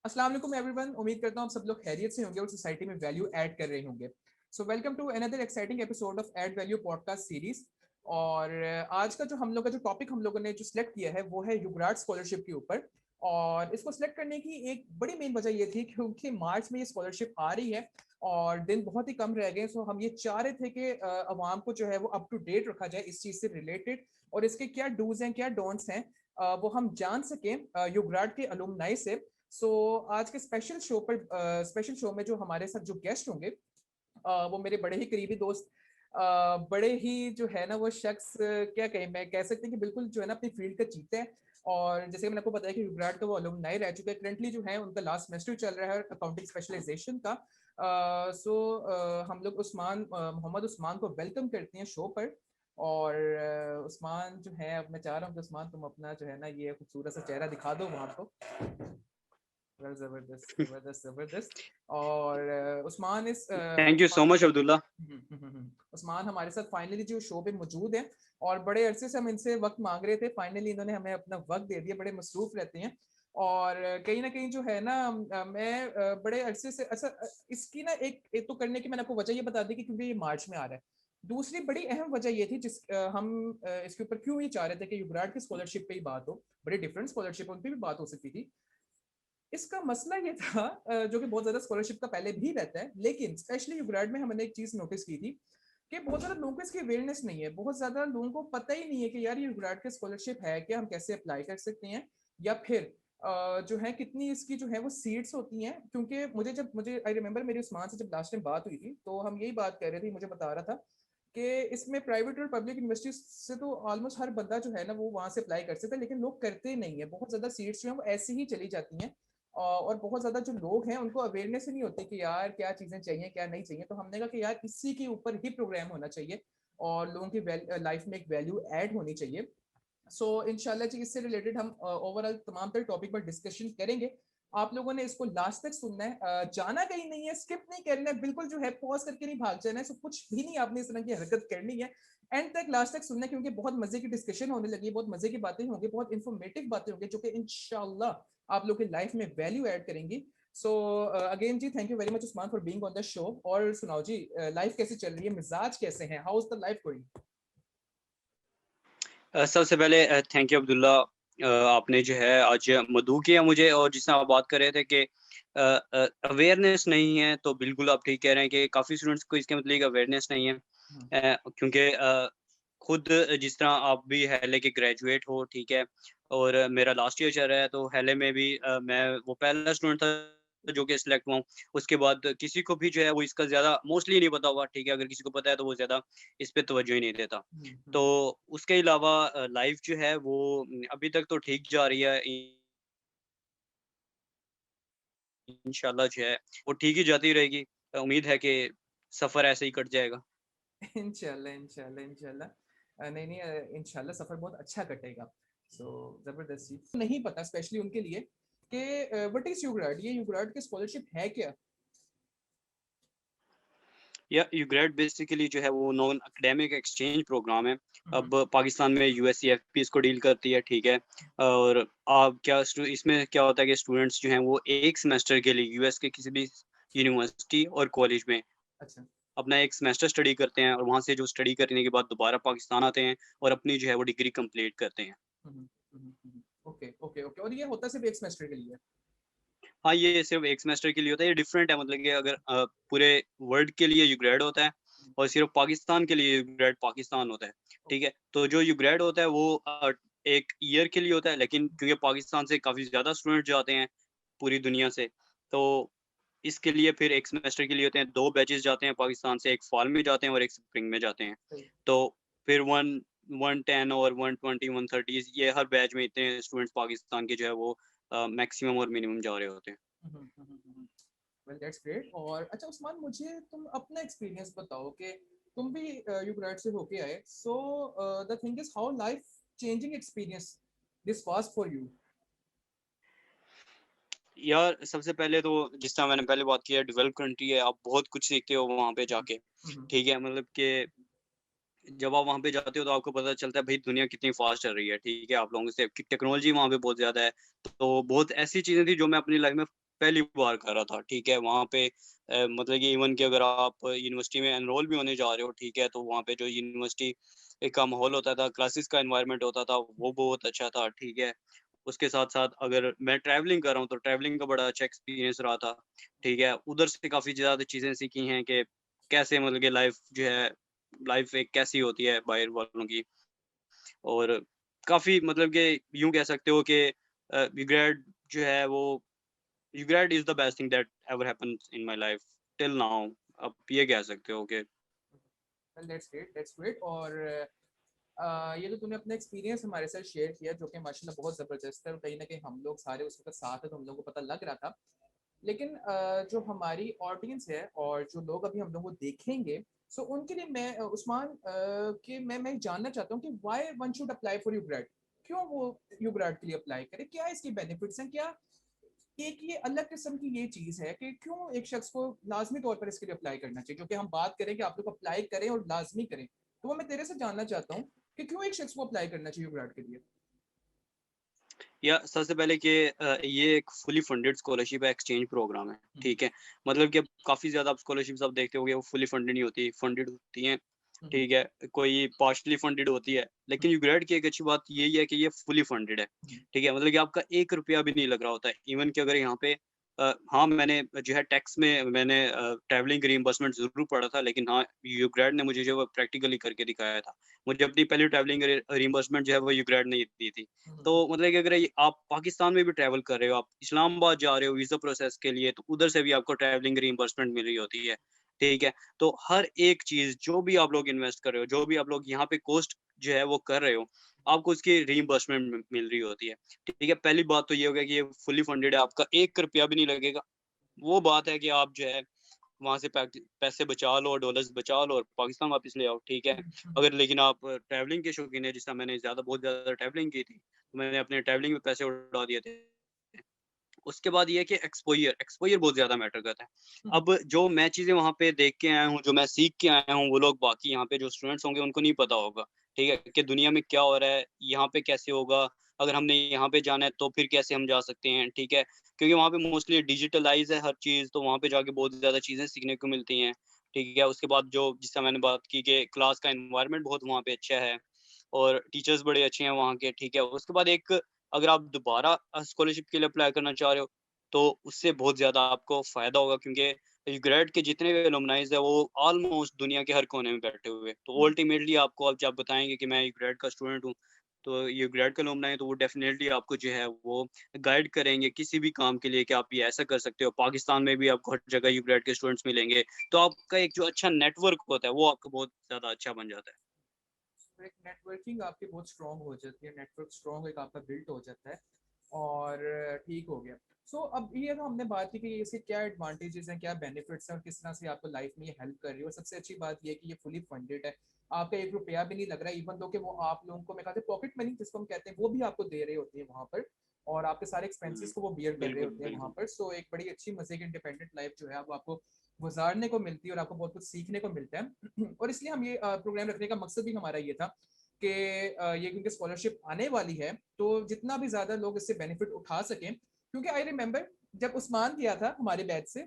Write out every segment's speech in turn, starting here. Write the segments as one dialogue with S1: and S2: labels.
S1: अस्सलाम वालेकुम एवरीवन, उम्मीद करता हूँ आप सब लोग खैरियत से होंगे और सोसाइटी में वैल्यू ऐड कर रहे होंगे। So welcome to another exciting episode of add value podcast series. और आज का जो हम लोग का जो टॉपिक हम लोगों ने जो सिलेक्ट किया है वो है युगराज स्कॉलरशिप के ऊपर। और इसको सिलेक्ट करने की एक बड़ी मेन वजह ये थी क्योंकि मार्च में ये स्कॉलरशिप आ रही है और दिन बहुत ही कम रह गए। सो हम ये चाह रहे थे कि अवाम को जो है वो अप टू डेट रखा जाए इस चीज़ से रिलेटेड, और इसके क्या डूज हैं क्या डोंट्स हैं वो हम जान सकें युगराज के अलुमनाई से। सो आज के स्पेशल शो में जो हमारे साथ जो गेस्ट होंगे वो मेरे बड़े ही करीबी दोस्त, बड़े ही जो है ना वो शख्स, क्या कहें, मैं कह सकते हैं कि बिल्कुल जो है ना अपनी फील्ड का चीते हैं। और जैसे मैंने आपको बताया कि विराट का वो अलुमनाई रह चुका है, करंटली जो है उनका लास्ट सेमेस्टर चल रहा है अकाउंटिंग स्पेशलाइजेशन का। सो हम लोग मोहम्मद उस्मान को वेलकम करते हैं शो पर। और उस्मान जो है, अब मैं चाह रहा हूँ कि उस्मान तुम अपना जो है ना ये खूबसूरत सा चेहरा दिखा दो वहाँ को। जबरदस्त जबरदस्त जबरदस्त। और उस्मान इस
S2: thank you so much Abdullah.
S1: Usman हमारे साथ फाइनली जो शो पे मौजूद है। और बड़े अरसे से हम इनसे वक्त मांग रहे थे, फाइनली इन्होंने हमें अपना वक्त दे दिया। बड़े मसरूफ रहते हैं और कहीं ना कहीं जो है ना मैं बड़े अरसे से अच्छा इसकी ना एक तो करने की मैंने आपको वजह ये बता दी कि क्योंकि ये मार्च में आ रहा है। दूसरी बड़ी अहम वजह ये थी हम इसके ऊपर क्यों ये चाह रहे थे कि युवराज की स्कॉलरशिप पे ही बात हो। बड़ी डिफरेंट स्कॉलरशिप उन पर भी बात हो सकती थी। इसका मसला ये था जो कि बहुत ज्यादा स्कॉलरशिप का पहले भी रहता है, लेकिन स्पेशली युगराड में हमने एक चीज नोटिस की थी कि बहुत ज्यादा लोगों को इसकी अवेयरनेस नहीं है। बहुत ज्यादा लोगों को पता ही नहीं है कि यार ये युगराड की स्कॉलरशिप है क्या, हम कैसे अप्लाई कर सकते हैं, या फिर जो है कितनी इसकी जो है वो सीट्स होती हैं। क्योंकि मुझे आई रिमेंबर मेरी उस्मान से जब लास्ट टाइम बात हुई थी तो हम यही बात कर रहे थे, मुझे बता रहा था कि इसमें प्राइवेट और पब्लिक यूनिवर्सिटी से तो ऑलमोस्ट हर बंदा जो है ना वो वहां से अप्लाई कर सकता है, लेकिन लोग करते नहीं है। बहुत ज्यादा सीट्स जो है वो ऐसी ही चली जाती हैं। और बहुत ज्यादा जो लोग हैं उनको अवेयरनेस ही नहीं होती कि यार क्या चीजें चाहिए क्या नहीं चाहिए। तो हमने कहा कि यार इसी के ऊपर ही प्रोग्राम होना चाहिए और लोगों की लाइफ में एक वैल्यू ऐड होनी चाहिए। सो इंशाल्लाह जी इससे रिलेटेड हम ओवरऑल तमाम तर टॉपिक पर डिस्कशन करेंगे। आप लोगों ने इसको लास्ट तक सुनना है, जाना कहीं नहीं है, स्किप नहीं करना है, बिल्कुल जो है पॉज करके नहीं भाग जाना है। सो कुछ भी नहीं आपने इस तरह की हरकत करनी है, एंड तक लास्ट तक सुनना है क्योंकि बहुत मजे की डिस्कशन होने लगी है, बहुत मजे की बातें होंगी, बहुत इंफॉर्मेटिव बातें होंगी जो कि इंशाल्लाह आप लोग की लाइफ में वैल्यू ऐड करेंगी। सो अगेन जी thank you very much Usman for being on the show. और सुनाओ जी, लाइफ कैसी चल रही है, मिजाज कैसे हैं, how is the life going?
S2: सबसे पहले थैंक यू अब्दुल्ला। आपने जो है आज मदऊ किया मुझे, और जिस तरह आप बात कर रहे थे कि अवेयरनेस नहीं है, तो बिल्कुल आप ठीक कह रहे हैं कि काफ़ी स्टूडेंट्स को इसके मतलब अवेयरनेस नहीं है। क्योंकि खुद जिस तरह आप भी हैले के ग्रेजुएट हो, ठीक है, और मेरा लास्ट ईयर चल रहा है, तो हैले में भी मैं वो पहला स्टूडेंट था जो कि सिलेक्ट हुआ हूँ। उसके बाद किसी को भी जो है वो इसका ज़्यादा मोस्टली नहीं पता होगा, ठीक है, अगर किसी को पता है तो वो ज़्यादा इस पे तवज्जो ही नहीं देता। तो उसके अलावा लाइफ जो है वो अभी तक तो ठीक जा रही है। इंशाल्लाह जो है वो ठीक ही जाती रहेगी। उम्मीद है कि सफ़र ऐसे ही कट जाएगा।
S1: इंशाल्लाह इंशाल्लाह इंशाल्लाह। नहीं नहीं, इंशाल्लाह सफर बहुत अच्छा कटेगा। सो जबरदस्त चीज नहीं पता स्पेशली उनके लिए कि व्हाट इज यूग्राड, ये यूग्राड की स्कॉलरशिप है क्या?
S2: या यूग्रेड बेसिकली जो है वो नॉन एकेडमिक एक्सचेंज प्रोग्राम है।
S1: हम्म,
S2: अब पाकिस्तान में यूएससीएफपी इसको डील करती है, ठीक है। और आप क्या इसमें क्या होता है कि स्टूडेंट्स जो हैं वो एक सेमेस्टर के लिए यूएस के किसी भी यूनिवर्सिटी और कॉलेज में
S1: अच्छा।
S2: अपना एक सेमेस्टर स्टडी करते हैं, और वहाँ से जो स्टडी करने के बाद दोबारा पाकिस्तान आते हैं और अपनी जो है वो डिग्री कंप्लीट करते हैं।
S1: ओके ओके ओके, और ये होता सिर्फ एक सेमेस्टर के लिए?
S2: हाँ, ये सिर्फ एक सेमेस्टर के लिए होता है। ये डिफरेंट है, मतलब कि अगर पूरे वर्ल्ड के लिए यूग्रेड होता है और सिर्फ पाकिस्तान के लिए यूग्रेड पाकिस्तान होता है, ठीक है। तो जो यूग्रेड होता है वो 1 ईयर के लिए होता है, लेकिन क्योंकि पाकिस्तान से काफ़ी ज़्यादा स्टूडेंट जाते हैं पूरी दुनिया से, तो इसके लिए फिर 1 सेमेस्टर के लिए होते हैं। 2 बैचेज़ जाते हैं पाकिस्तान से, एक फॉल में जाते हैं और एक स्प्रिंग में जाते हैं।
S1: सही।
S2: तो फिर 110 और 120, 130 ये हर बैच में इतने स्टूडेंट्स पाकिस्तान के जो है वो मैक्सिमम और मिनिमम जा रहे होते हैं।
S1: Well that's great. और अच्छा उस्मान, मुझे तुम अपना एक्सपीरियंस बताओ कि तुम भी यूग्राड से होके आए। So the thing is how life changing experience this was for you.
S2: यार सबसे पहले तो जिस तरह मैंने पहले बात की है, डेवलप कंट्री है, आप बहुत कुछ सीखते हो वहाँ पे जाके, ठीक है। मतलब कि जब आप वहाँ पे जाते हो तो आपको पता चलता है भाई दुनिया कितनी फास्ट चल रही है, ठीक है। आप लोगों से टेक्नोलॉजी वहाँ पे बहुत ज़्यादा है। तो बहुत ऐसी चीज़ें थी जो मैं अपनी लाइफ में पहली बार कर रहा था, ठीक है? वहाँ पे मतलब कि इवन कि अगर आप यूनिवर्सिटी में एनरोल भी होने जा रहे हो, ठीक है? तो वहाँ पे जो यूनिवर्सिटी का माहौल होता था, क्लासेस का एनवायरनमेंट होता था, वो बहुत अच्छा था, ठीक है? उसके साथ-साथ अगर मैं ट्रैवलिंग कर रहा हूँ, तो ट्रैवलिंग का बड़ा अच्छा एक्सपीरियंस रहा था, ठीक है? उधर से काफ़ी ज़्यादा चीज़ें सीखी हैं कि कैसे मतलब कि लाइफ़ जो है, लाइफ़ एक कैसी होती है बाहर वालों की। और काफ़ी मतलब कि यूँ कह सकते हो कि रिग्रेट जो है वो regret is the best thing that ever happens in my life till now. आप ये कह सकते हो कि
S1: वेल दैट्स ग्रेट। और ये तो तूने अपना एक्सपीरियंस हमारे साथ शेयर किया जो कि माशाल्लाह बहुत ज़बरदस्त है, और कहीं ना कहीं हम लोग सारे उस वक्त साथ हैं तो हम लोगों को पता लग रहा था। लेकिन जो हमारी ऑडियंस है और जो लोग अभी हम लोग को देखेंगे, सो उनके लिए मैं उस्मान कि मैं जानना चाहता हूँ कि why one should apply for UGrad. क्यों वो यूग्रेड के लिए अप्लाई करे, क्या इसके बेनिफिट्स हैं, क्या एक ये अलग किस्म की ये चीज है कि क्यों एक शख्स को लाजमी तौर पर इसके लिए अप्लाई करना चाहिए, क्योंकि हम बात करें कि आप लोग अप्लाई करें और लाजमी करें, तो वो मैं तेरे से जानना चाहता हूँ कि क्यों एक शख्स को अप्लाई करना चाहिए यूग्रेड के लिए।
S2: या सबसे पहले कि ये एक फुली फंडेड स्कॉलरशिप है, एक्सचेंज प्रोग्राम है,
S1: हम्म,
S2: ठीक है? मतलब कि काफ़ी ज़्यादा आप स्कॉलरशिप्स आप देखते होंगे वो फुली फंडेड नहीं होती, फंडेड होती हैं,
S1: हम्म,
S2: ठीक है? कोई पार्शियली फंडेड होती है, लेकिन यूग्रेड की एक अच्छी बात यही है कि ये फुली फंडेड है,
S1: हम्म,
S2: ठीक है? मतलब कि आपका ₹1 भी नहीं लग रहा होता है। इवन कि अगर यहाँ पे हाँ, मैंने जो है टैक्स में मैंने ट्रैवलिंग रिइंबर्समेंट ज़रूर पढ़ा था, लेकिन हाँ, यूग्रेड ने मुझे जो है वो प्रैक्टिकली करके दिखाया था। मुझे अपनी पहली ट्रैवलिंग रिइंबर्समेंट जो है वो यूग्रेड ने ही दी थी।
S1: हम्म,
S2: तो मतलब कि अगर ये आप पाकिस्तान में भी ट्रैवल कर रहे हो, आप इस्लामाबाद जा रहे हो वीज़ा प्रोसेस के लिए, तो उधर से भी आपको ट्रैवलिंग रिइंबर्समेंट मिल रही होती है, ठीक है? तो हर एक चीज़ जो भी आप लोग इन्वेस्ट कर रहे हो, जो भी आप लोग यहाँ पे कॉस्ट जो है वो कर रहे हो, आपको उसकी रिइंबर्समेंट मिल रही होती है, ठीक है? पहली बात तो ये हो गया कि ये फुली फंडेड है, आपका ₹1 भी नहीं लगेगा। वो बात है कि आप जो है वहाँ से पैसे बचा लो, डॉलर्स बचा लो और पाकिस्तान वापस ले आओ, ठीक है?
S1: हम्म,
S2: अगर लेकिन आप ट्रैवलिंग के शौकीन हैं, जिस तरह मैंने बहुत ज़्यादा ट्रैवलिंग की थी, तो मैंने अपने ट्रैवलिंग में पैसे उड़ा दिए थे। उसके बाद ये है कि एक्सपोज़र बहुत ज़्यादा मैटर करता है।
S1: हम्म,
S2: अब जो मैं चीज़ें वहाँ पे देख के आया हूँ, जो मैं सीख के आया हूँ, वो लोग बाकी यहाँ पे जो स्टूडेंट्स होंगे उनको नहीं पता होगा, ठीक है? कि दुनिया में क्या हो रहा है, यहाँ पे कैसे होगा, अगर हमने यहाँ पे जाना है तो फिर कैसे हम जा सकते हैं, ठीक है? क्योंकि वहाँ पे मोस्टली डिजिटलाइज़ है हर चीज़, तो वहाँ पे जाके बहुत ज़्यादा चीज़ें सीखने को मिलती हैं, ठीक है? उसके बाद जो जिस तरह मैंने बात की कि क्लास का एनवायरनमेंट बहुत वहाँ पे अच्छा है और टीचर्स बड़े अच्छे हैं वहाँ के, ठीक है? उसके बाद एक अगर आप दोबारा स्कॉलरशिप के लिए अप्लाई करना चाह रहे हो, तो उससे बहुत ज़्यादा आपको फ़ायदा होगा क्योंकि ग्रेड के जितने भी एलुमनाइज़ हैं वो ऑलमोस्ट दुनिया के हर कोने में बैठे हुए हैं। तो
S1: हम्म,
S2: अल्टीमेटली आपको अब जब बताएँगे कि मैं ये ग्रेड का स्टूडेंट हूँ, तो ये ग्रेड का एलुमनाई है तो वो डेफ़िनेटली आपको जो है वो गाइड करेंगे किसी भी काम के लिए कि आप ये ऐसा कर सकते हो। पाकिस्तान में भी आपको हर जगह ये ग्रेड के स्टूडेंट्स मिलेंगे। तो आपका एक जो अच्छा नेटवर्क होता है वो आपका बहुत ज़्यादा अच्छा बन जाता है।
S1: तो एक नेटवर्किंग आपकी बहुत स्ट्रांग हो जाती है, नेटवर्क स्ट्रांग एक आपका बिल्ट हो जाता है और ठीक हो गया। सो अब ये तो हमने बात की कि इसके क्या एडवांटेजेस हैं, क्या बेनिफिट्स हैं और किस तरह से आपको लाइफ में ये हेल्प कर रही है, और सबसे अच्छी बात ये है कि ये फुली फंडेड है, आपका ₹1 भी नहीं लग रहा है, इवन दो कि वो आप लोगों को मैं कहते हैं पॉकेट मनी जिसको हम कहते हैं वो भी आपको दे रहे होते हैं वहाँ पर, और आपके सारे एक्सपेंसेस
S2: हुँ।
S1: को वो बियर कर रहे
S2: बिल्कुल,
S1: होते हैं वहाँ
S2: बिल्कुल।
S1: पर। सो एक बड़ी अच्छी मजे की इंडिपेंडेंट लाइफ जो है वो आपको गुजारने को मिलती है और आपको बहुत कुछ सीखने को मिलता है। और इसलिए हम ये प्रोग्राम रखने का मकसद भी हमारा ये था कि ये क्योंकि स्कॉलरशिप आने वाली है तो जितना भी ज़्यादा लोग इससे बेनिफिट उठा सकें, क्योंकि आई रिमेंबर जब उस्मान किया था हमारे बैच से,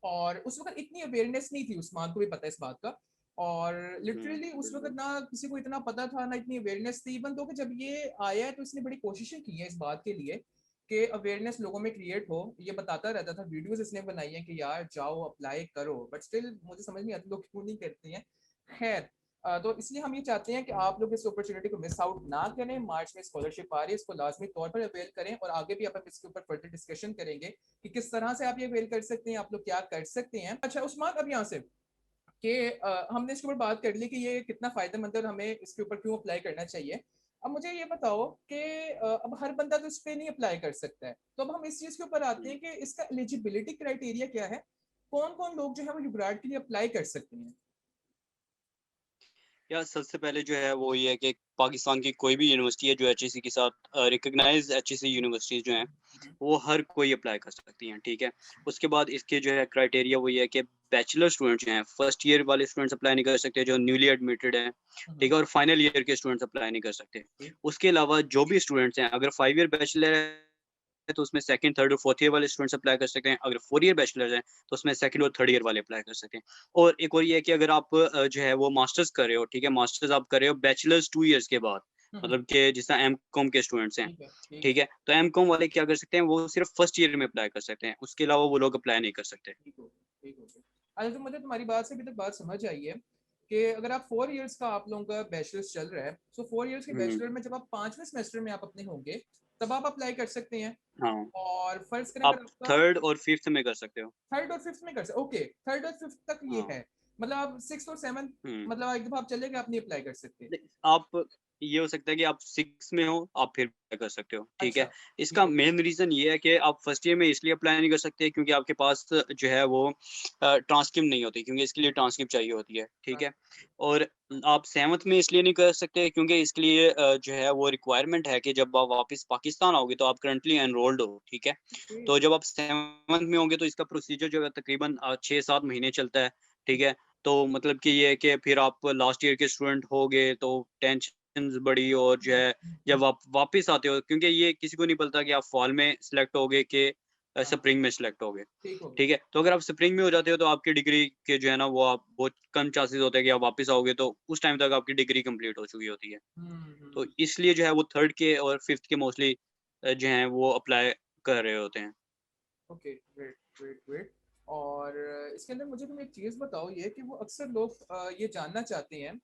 S1: और उस वक्त इतनी अवेयरनेस नहीं थी, उस्मान को भी पता है इस बात का, और
S2: हुँ,
S1: लिटरली उस वक्त
S2: बिल्कुल।
S1: ना किसी को इतना पता था ना इतनी अवेयरनेस थी, इवन दो कि जब ये आया है तो इसने बड़ी कोशिशें की हैं इस बात के लिए कि अवेयरनेस लोगों में क्रिएट हो, ये बताता रहता था, वीडियोस इसने बनाई हैं कि यार जाओ अप्लाई करो, बट स्टिल मुझे समझ नहीं आता लोग क्यों नहीं करते हैं। खैर, तो इसलिए हम ये चाहते हैं कि आप लोग इस अपॉर्चुनिटी को मिस आउट ना करें। मार्च में स्कॉलरशिप आ रही है, इसको लाजमी तौर पर अवेल करें, और आगे भी आप इसके ऊपर फर्दर डिस्कशन करेंगे कि किस तरह से आप ये अवेल कर सकते हैं, आप लोग क्या कर सकते हैं। अच्छा उस्मान, अब यहाँ से कि हमने इसके ऊपर बात कर ली कि ये कितना फायदेमंद है और हमें इसके ऊपर क्यों अप्लाई करना चाहिए। अब मुझे ये बताओ कि अब हर बंदा तो इस पे नहीं अप्लाई कर सकता है, तो अब हम इस चीज के ऊपर आते
S2: हुँ।
S1: हैं कि इसका एलिजिबिलिटी क्राइटेरिया क्या है, कौन कौन लोग जो है वो यूग्राड के लिए अप्लाई कर सकते हैं।
S2: या सबसे पहले जो है वो ये है कि पाकिस्तान की कोई भी यूनिवर्सिटी है जो एचईसी के साथ रिकॉग्नाइज्ड एचईसी यूनिवर्सिटीज़ जो हैं, वो हर कोई अप्लाई कर सकती हैं, ठीक है? उसके बाद इसके जो है क्राइटेरिया वो ये है कि बैचलर स्टूडेंट्स जो हैं, फर्स्ट ईयर वाले स्टूडेंट्स अप्लाई नहीं कर सकते जो न्यूली एडमिटेड हैं, ठीक है? और फाइनल ईयर के स्टूडेंट्स अप्लाई नहीं कर सकते। उसके अलावा जो भी स्टूडेंट्स हैं, अगर 5 ईयर बैचलर है तो उसमें सेकंड, थर्ड और फोर्थ ईयर वाले स्टूडेंट्स अप्लाई कर सकते हैं। अगर 4 ईयर बैचलर्स हैं तो उसमें सेकंड और थर्ड ईयर वाले अप्लाई कर सकते हैं। और एक और ये है कि अगर आप जो है वो मास्टर्स कर रहे हो, ठीक है, मास्टर्स आप कर रहे हो बैचलर्स 2 ईयर्स के बाद, मतलब कि जिस तरह एमकॉम के स्टूडेंट्स हैं,
S1: ठीक है, ठीक है,
S2: ठीक है, तो एमकॉम वाले क्या कर सकते हैं, वो सिर्फ फर्स्ट ईयर में अप्लाई कर सकते हैं, उसके अलावा वो लोग अप्लाई नहीं कर सकते।
S1: ठीक हो गया, ठीक हो गया। अच्छा, तो मुझे तुम्हारी बात से अभी तक बात समझ आई है कि अगर आप 4 इयर्स का आप लोगों का बैचलर्स चल रहा है, सो 4 इयर्स के
S2: हम्म,
S1: बैचलर में जब आप 5वें सेमेस्टर में आप अपने होंगे, तब आप अप्लाई कर सकते हैं।
S2: हाँ,
S1: और फर्ज़ करें
S2: आप
S1: अगर आपका
S2: थर्ड और फिफ्थ में कर सकते हो।
S1: थर्ड और फिफ्थ में कर सकते, ओके, थर्ड और फिफ्थ तक ये
S2: हाँ।
S1: है। मतलब आप सिक्स्थ और सेवन्थ,
S2: हम्म।
S1: मतलब एक दफा आप चले गए, आप नहीं अप्लाई कर सकते।
S2: आप ये हो सकता है कि आप 6 में हो, आप फिर अप्लाई कर सकते हो, ठीक
S1: अच्छा,
S2: है।
S1: ठीक
S2: इसका
S1: हो गया।
S2: मेन रीज़न ये है कि आप फर्स्ट ईयर में इसलिए अप्लाई नहीं कर सकते क्योंकि आपके पास जो है वो ट्रांसक्रिप्ट नहीं होती, क्योंकि इसके लिए ट्रांसक्रिप्ट चाहिए होती है, ठीक है। और आप 7th में इसलिए नहीं कर सकते क्योंकि इसके लिए जो है वो रिक्वायरमेंट है कि जब आप वापस पाकिस्तान आओगे तो आप करंटली एनरोल्ड हो, ठीक है।
S1: ओके,
S2: तो जब आप 7th में होंगे तो इसका प्रोसीजर जो है तकरीबन 6-7 महीने चलता है, ठीक है। तो मतलब कि ये है कि फिर आप लास्ट ईयर के स्टूडेंट होगे तो टेंशन्स बढ़ी, और जो है जब आप वापस आते हो, क्योंकि ये किसी को नहीं पता कि आप फॉल में सिलेक्ट होगे कि
S1: हाँ,
S2: स्प्रिंग में सिलेक्ट होगे,
S1: ठीक हो गया।
S2: ठीक है। तो अगर आप स्प्रिंग में हो जाते हो तो आपकी डिग्री के जो है ना वो आप बहुत कम चांसेस होते हैं कि आप वापस आओगे, तो उस टाइम तक आपकी डिग्री कंप्लीट हो चुकी होती है। तो
S1: हम्म।
S2: इसलिए जो है वो थर्ड के और फिफ्थ के मोस्टली जो हैं वो अप्लाई कर रहे होते हैं।
S1: Okay, great, great, great. और इसके अंदर मुझे तुम एक चीज़ बताओ, ये कि वो अक्सर लोग ये जानना चाहते हैं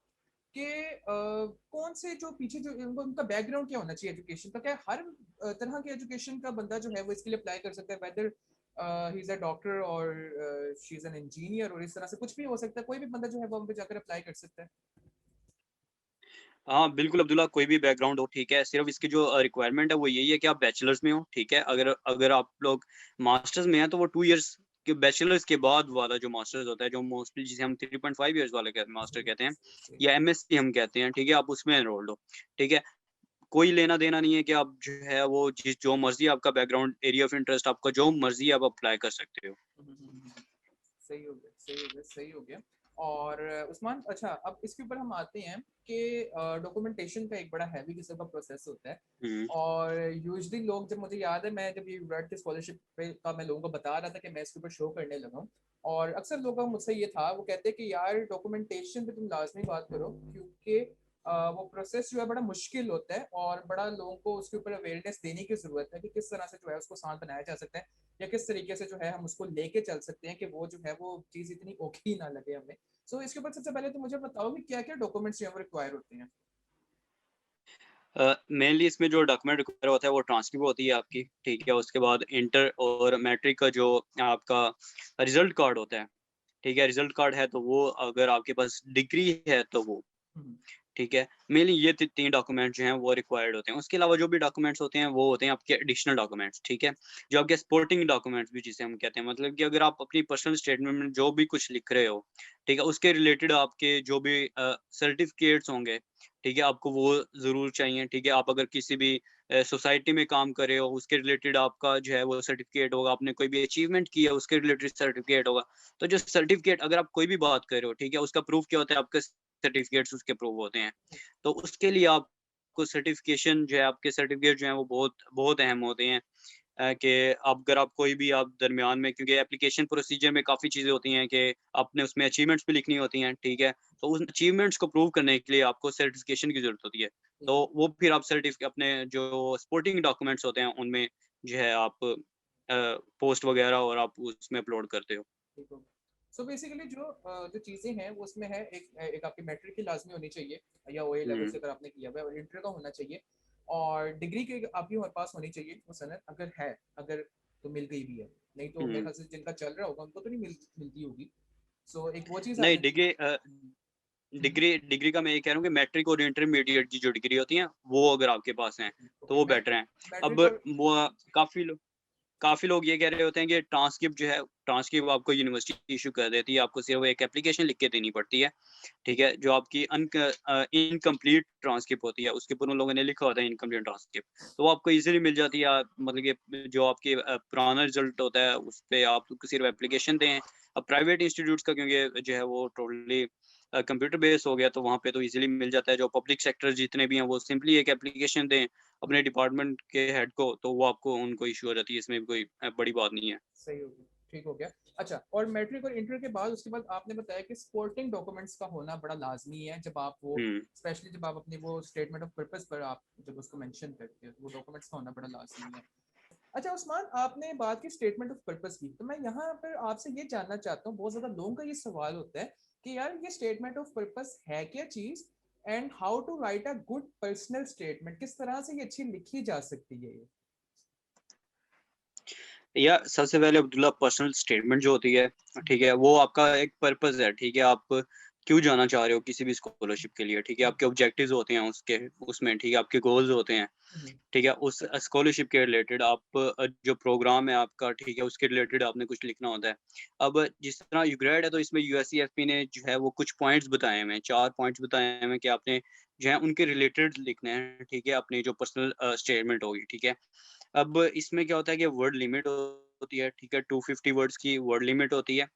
S1: कि कौन से जो पीछे जो उनका बैकग्राउंड क्या होना चाहिए एजुकेशन का, क्या हर तरह के एजुकेशन का बंदा जो है वो इसके लिए अप्लाई कर सकता है, weather he is a doctor और शी इज एन इंजीनियर, और इस तरह से कुछ भी हो सकता है, कोई भी बंदा जो है वो वहाँ पे जाकर अप्लाई कर सकता है।
S2: हाँ, बिल्कुल अब्दुल्ला, कोई भी बैकग्राउंड हो, ठीक है। सिर्फ़ इसकी जो रिक्वायरमेंट है वो यही है कि आप बैचलर्स में हो, ठीक है। अगर अगर आप लोग मास्टर्स में हैं तो वो 2 इयर्स के बैचलर्स के बाद वाला जो मास्टर्स होता है, जो मोस्टली जिसे हम 3.5 इयर्स वाला मास्टर
S1: सही,
S2: कहते हैं
S1: सही।
S2: या एमएससी हम कहते हैं, ठीक है। आप उसमें एनरोल्ड हो, ठीक है। कोई लेना-देना नहीं है कि आप जो है वो जिस जो मर्ज़ी आपका बैकग्राउंड, एरिया ऑफ इंटरेस्ट आपका जो मर्ज़ी आप अप्लाई कर सकते हो।
S1: हम्म। सही हो गया, सही हो गया, सही हो गया। और उस्मान, अच्छा, अब इसके ऊपर हम आते हैं कि डॉक्यूमेंटेशन का एक बड़ा हैवी किस्म का प्रोसेस होता है।
S2: हुँ,
S1: और यूजुअली लोग, जब मुझे याद है, मैं जब ये वर्ड के स्कॉलरशिप पे का मैं लोगों को बता रहा था कि मैं इसके ऊपर शो करने लगा हूँ, और अक्सर लोगों का मुझसे ये था, वो कहते हैं कि यार डॉक्यूमेंटेशन पे तुम लाजमी बात करो, क्योंकि वो प्रोसेस जो है बड़ा मुश्किल होता है, और बड़ा लोगों को उसके ऊपर अवेयरनेस देने की ज़रूरत है कि किस तरह से जो है उसको आसान बनाया जा सकता है, या किस तरीके से जो है हम उसको लेके चल सकते हैं कि वो जो है वो चीज़ इतनी ओखी ना लगे हमें। सो इसके ऊपर सबसे पहले तो मुझे बताओ कि क्या क्या डॉक्यूमेंट्स जो है वो रिक्वायर होते हैं।
S2: मेनली इसमें जो डॉक्यूमेंट रिक्वायर होता है वो ट्रांसक्रिप्ट होती है आपकी, ठीक है। उसके बाद इंटर और मैट्रिक का जो आपका रिज़ल्ट कार्ड होता है, ठीक है। रिज़ल्ट कार्ड है तो वो अगर आपके पास डिग्री है तो वो,
S1: हम्म,
S2: ठीक है। मेनली ये 3 डॉक्यूमेंट जो हैं वो रिक्वायर्ड होते हैं। उसके अलावा जो भी डॉक्यूमेंट्स होते हैं वो होते हैं आपके एडिशनल डॉक्यूमेंट्स, ठीक है। जो आपके सपोर्टिंग डॉक्यूमेंट्स भी जिसे हम कहते हैं, मतलब कि अगर आप अपनी पर्सनल स्टेटमेंट में जो भी कुछ लिख रहे हो, ठीक है, उसके रिलेटेड आपके जो भी सर्टिफिकेट्स होंगे, ठीक है, आपको वो ज़रूर चाहिए, ठीक है। आप अगर किसी भी सोसाइटी में काम कर रहे हो, उसके रिलेटेड आपका जो है वो सर्टिफिकेट होगा। आपने कोई भी अचीवमेंट किया, उसके रिलेटेड सर्टिफिकेट होगा। तो जो सर्टिफिकेट अगर आप कोई भी बात कर रहे हो, ठीक है, उसका प्रूफ क्या होता है, आपका सर्टिफिकेट्स उसके प्रूफ होते हैं। तो उसके लिए आपको सर्टिफ़िकेशन जो है, आपके सर्टिफ़िकेट जो हैं वो बहुत बहुत अहम होते हैं। कि अगर आप कोई भी आप दरमियान में, क्योंकि एप्लीकेशन प्रोसीजर में काफ़ी चीज़ें होती हैं कि आपने उसमें अचीवमेंट्स भी लिखनी होती हैं, ठीक है? तो उन अचीवमेंट्स को प्रूव करने के लिए आपको सर्टिफ़िकेशन की ज़रूरत होती है।
S1: ठीक
S2: तो
S1: है,
S2: वो फिर आप अपने जो सपोर्टिंग डॉक्यूमेंट्स होते हैं उनमें जो है आप पोस्ट वग़ैरह और आप उसमें अपलोड करते हो।
S1: ठीक हो। सो बेसिकली जो चीज़ें हैं वो उसमें है, एक आपकी मैट्रिक की लाजमी होनी चाहिए, या ओ ए लेवल
S2: हुँ,
S1: से अगर आपने किया हुआ है, और इंटर का होना चाहिए, और डिग्री के आपके पास होनी चाहिए वो सनद, अगर है, अगर तो मिल गई भी है, नहीं तो मेरे
S2: हुँ।
S1: ख्याल से जिनका चल रहा होगा उनको तो नहीं मिलती होगी। सो एक वो चीज़ आ
S2: नहीं,
S1: जाती है।
S2: डिग्री डिग्री का मैं ये कह रहा हूँ कि मैट्रिक और इंटरमीडिएट की जो डिग्री होती है, वो अगर आपके पास हैं, तो
S1: ओके,
S2: वो बेटर
S1: मैट्रिक,
S2: हैं। अब
S1: मैट्रिक और
S2: वो काफ़ी लोग ये कह रहे होते हैं कि ट्रांसक्रिप्ट जो है, ट्रांसक्रिप्ट आपको यूनिवर्सिटी इश्यू कर देती है, आपको सिर्फ़ एक एप्लीकेशन लिख के देनी पड़ती है, ठीक है? जो आपकी इनकम्प्लीट ट्रांसक्रिप्ट होती है, उसके ऊपर उन लोगों ने लिखा होता है इनकम्प्लीट ट्रांसक्रिप्ट, तो वो आपको ईज़िली मिल जाती है। मतलब कि जो आपके पुराना रिज़ल्ट होता है, उस पे आप सिर्फ़ एप्लीकेशन दें। अब प्राइवेट इंस्टीट्यूट्स का क्योंकि जो है वो टोटली कंप्यूटर बेस्ड हो गया, तो वहाँ पे तो ईज़िली मिल जाता है। जो पब्लिक सेक्टर जितने भी हैं, वो सिंपली एक एप्लीकेशन दें, अपने डिपार्टमेंट के हेड को, तो वो आपको उनको इशू हो जाती है, इसमें कोई बड़ी बात नहीं है।
S1: सही हो गया, ठीक हो गया। अच्छा, और मैट्रिक और इंटर के बाद उसके बाद आपने बताया कि स्पोर्टिंग डॉक्यूमेंट्स का होना बड़ा लाजमी है जब आप वो, स्पेशली जब आप अपनी वो स्टेटमेंट ऑफ पर्पस पर आप जब उसको मेंशन करते हो, वो डॉक्यूमेंट्स का होना बड़ा लाजमी है। अच्छा उस्मान, आपने बात की स्टेटमेंट ऑफ पर्पस की, तो मैं यहाँ पर आपसे ये जानना चाहता हूँ, बहुत ज़्यादा लोगों का ये सवाल होता है कि यार ये स्टेटमेंट ऑफ पर्पस है क्या चीज़, and how to write a good personal statement, किस तरह से ये अच्छी लिखी जा सकती है ये?
S2: या सबसे पहले अब्दुल्ला, पर्सनल स्टेटमेंट जो होती है, ठीक है, वो आपका एक पर्पस है, ठीक है, आप क्यों जाना चाह रहे हो किसी भी स्कॉलरशिप के लिए, ठीक है, आपके ऑब्जेक्टिव्स होते हैं उसके उसमें, ठीक है, आपके गोल्स होते हैं, ठीक है, उस स्कॉलरशिप के रिलेटेड आप जो प्रोग्राम है आपका, ठीक है, उसके रिलेटेड आपने कुछ लिखना होता है। अब जिस तरह यूग्रेड है, तो इसमें यूएससीएफपी ने जो है वो कुछ पॉइंट्स बताए हुए हैं, 4 पॉइंट्स बताए हुए हैं कि आपने जो है उनके रिलेटेड लिखने हैं, ठीक है, अपनी जो पर्सनल स्टेटमेंट होगी, ठीक है। अब इसमें क्या होता है कि वर्ड लिमिट होती है, ठीक है, 250 वर्ड्स की वर्ड लिमिट होती है।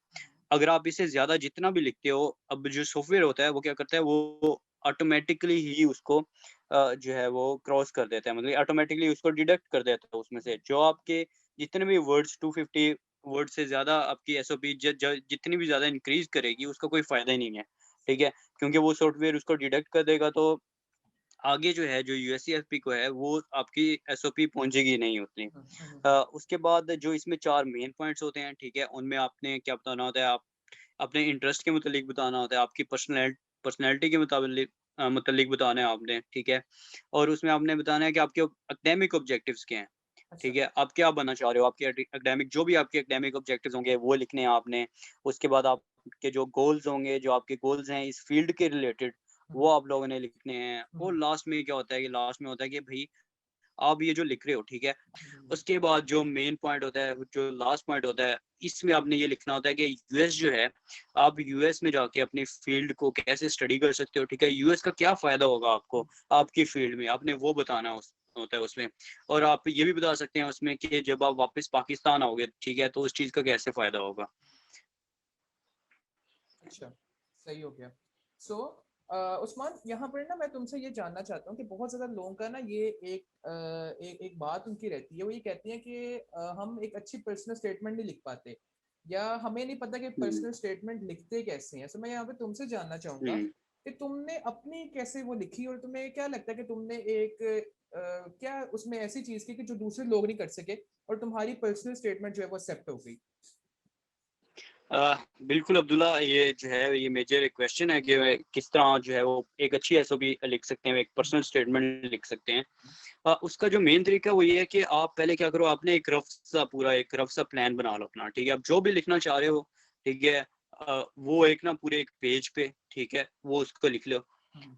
S2: अगर आप इससे ज़्यादा जितना भी लिखते हो, अब जो सॉफ्टवेयर होता है वो क्या करता है, वो ऑटोमैटिकली ही उसको जो है वो क्रॉस कर देता है, मतलब ऑटोमैटिकली उसको डिडक्ट कर देता है उसमें से। जो आपके जितने भी वर्ड्स 250 वर्ड से ज़्यादा आपकी एसओपी ज ज जितनी भी ज़्यादा इंक्रीज़ करेगी, उसका कोई फ़ायदा ही नहीं है, ठीक है? क्योंकि वो सॉफ्टवेयर उसको डिडक्ट कर देगा, तो आगे जो है, जो यूएससीएफपी को है, वो आपकी एसओपी पहुँचेगी नहीं उतनी। उसके बाद जो इसमें 4 मेन पॉइंट्स होते हैं, ठीक है? उनमें आपने क्या बताना होता है, आप अपने इंटरेस्ट के मुतालिक बताना होता है, आपकी पर्सनैलिटी के मुतालिक बताना है आपने, ठीक है? और उसमें आपने बताना है कि आपके एकेडमिक ऑब्जेक्टिव्स क्या हैं,
S1: अच्छा।
S2: ठीक है? आप क्या बनना चाह रहे हो, आपके एकेडमिक जो भी आपके एकेडमिक ऑब्जेक्टिव्स होंगे, वो लिखने हैं आपने। उसके बाद आपके जो गोल्स होंगे, जो आपके गोल्स हैं इस फील्ड के रिलेटेड, वो आप लोगों ने लिखने हैं। और लास्ट में क्या होता है कि लास्ट में होता है कि भई आप ये जो लिख रहे हो, ठीक है? उसके बाद जो मेन पॉइंट होता है, जो लास्ट पॉइंट होता है, इसमें आपने ये लिखना होता है कि यूएस जो है, आप यूएस में जाके अपनी फील्ड को कैसे स्टडी कर सकते हो, ठीक है? यूएस का क्या फ़ायदा होगा आपको, आपकी फील्ड में, आपने वो बताना होता है उसमें। और आप ये भी बता सकते हैं उसमें कि जब आप वापस पाकिस्तान आओगे, ठीक है, तो उस चीज़ का कैसे फ़ायदा होगा।
S1: अच्छा, सही हो गया। सो उस्मान, यहाँ पर ना मैं तुमसे ये जानना चाहता हूँ कि बहुत ज़्यादा लोगों का ना ये एक बात उनकी रहती है, वो ये कहती है कि हम एक अच्छी पर्सनल स्टेटमेंट नहीं लिख पाते, या हमें नहीं पता कि
S2: हुँ,
S1: पर्सनल स्टेटमेंट लिखते कैसे हैं। सो मैं यहाँ पे तुमसे जानना चाहूँगा
S2: हुँ।
S1: कि तुमने अपनी कैसे वो लिखी, और तुम्हें क्या लगता है कि तुमने एक क्या उसमें ऐसी चीज़ की कि जो दूसरे लोग नहीं कर सके, और तुम्हारी पर्सनल स्टेटमेंट जो है वो एक्सेप्ट हो गई?
S2: बिल्कुल अब्दुल्ला, ये जो है ये मेजर क्वेश्चन है कि किस तरह जो है वो एक अच्छी एसओपी लिख सकते हैं, एक पर्सनल स्टेटमेंट लिख सकते हैं। उसका जो मेन तरीका वो ये है कि आप पहले क्या करो, आपने एक रफ सा प्लान बना लो अपना, ठीक है? आप जो भी लिखना चाह रहे हो, ठीक है? वो एक ना पूरे एक पेज पे, ठीक है? वो उसको लिख लो।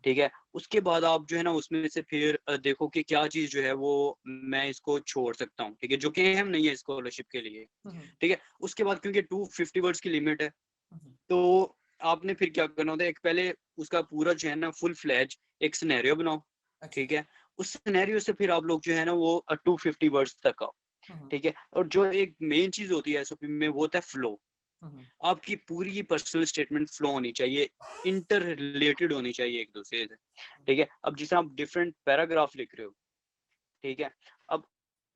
S2: ठीक है? उसके बाद आप जो है ना उसमें से फिर देखो कि क्या चीज़ जो है वो मैं इसको छोड़ सकता हूँ, ठीक है? जो कि अहम नहीं है स्कॉलरशिप के लिए, ठीक है? उसके बाद क्योंकि 250 वर्ड्स की लिमिट है, तो आपने फिर क्या करना होता है, एक पहले उसका पूरा जो है ना फुल फ्लेज एक सिनेरियो बनाओ,
S1: अच्छा।
S2: ठीक है? उस सिनेरियो से फिर आप लोग जो है ना वो 250 वर्ड्स तक आओ, ठीक है? और जो एक मेन चीज़ होती है एसओपी में, वो होता है फ्लो। आपकी पूरी पर्सनल स्टेटमेंट फ्लो होनी चाहिए, इंटर रिलेटेड होनी चाहिए एक-दूसरे से, ठीक है? अब जैसे आप डिफरेंट पैराग्राफ लिख रहे हो, ठीक है? अब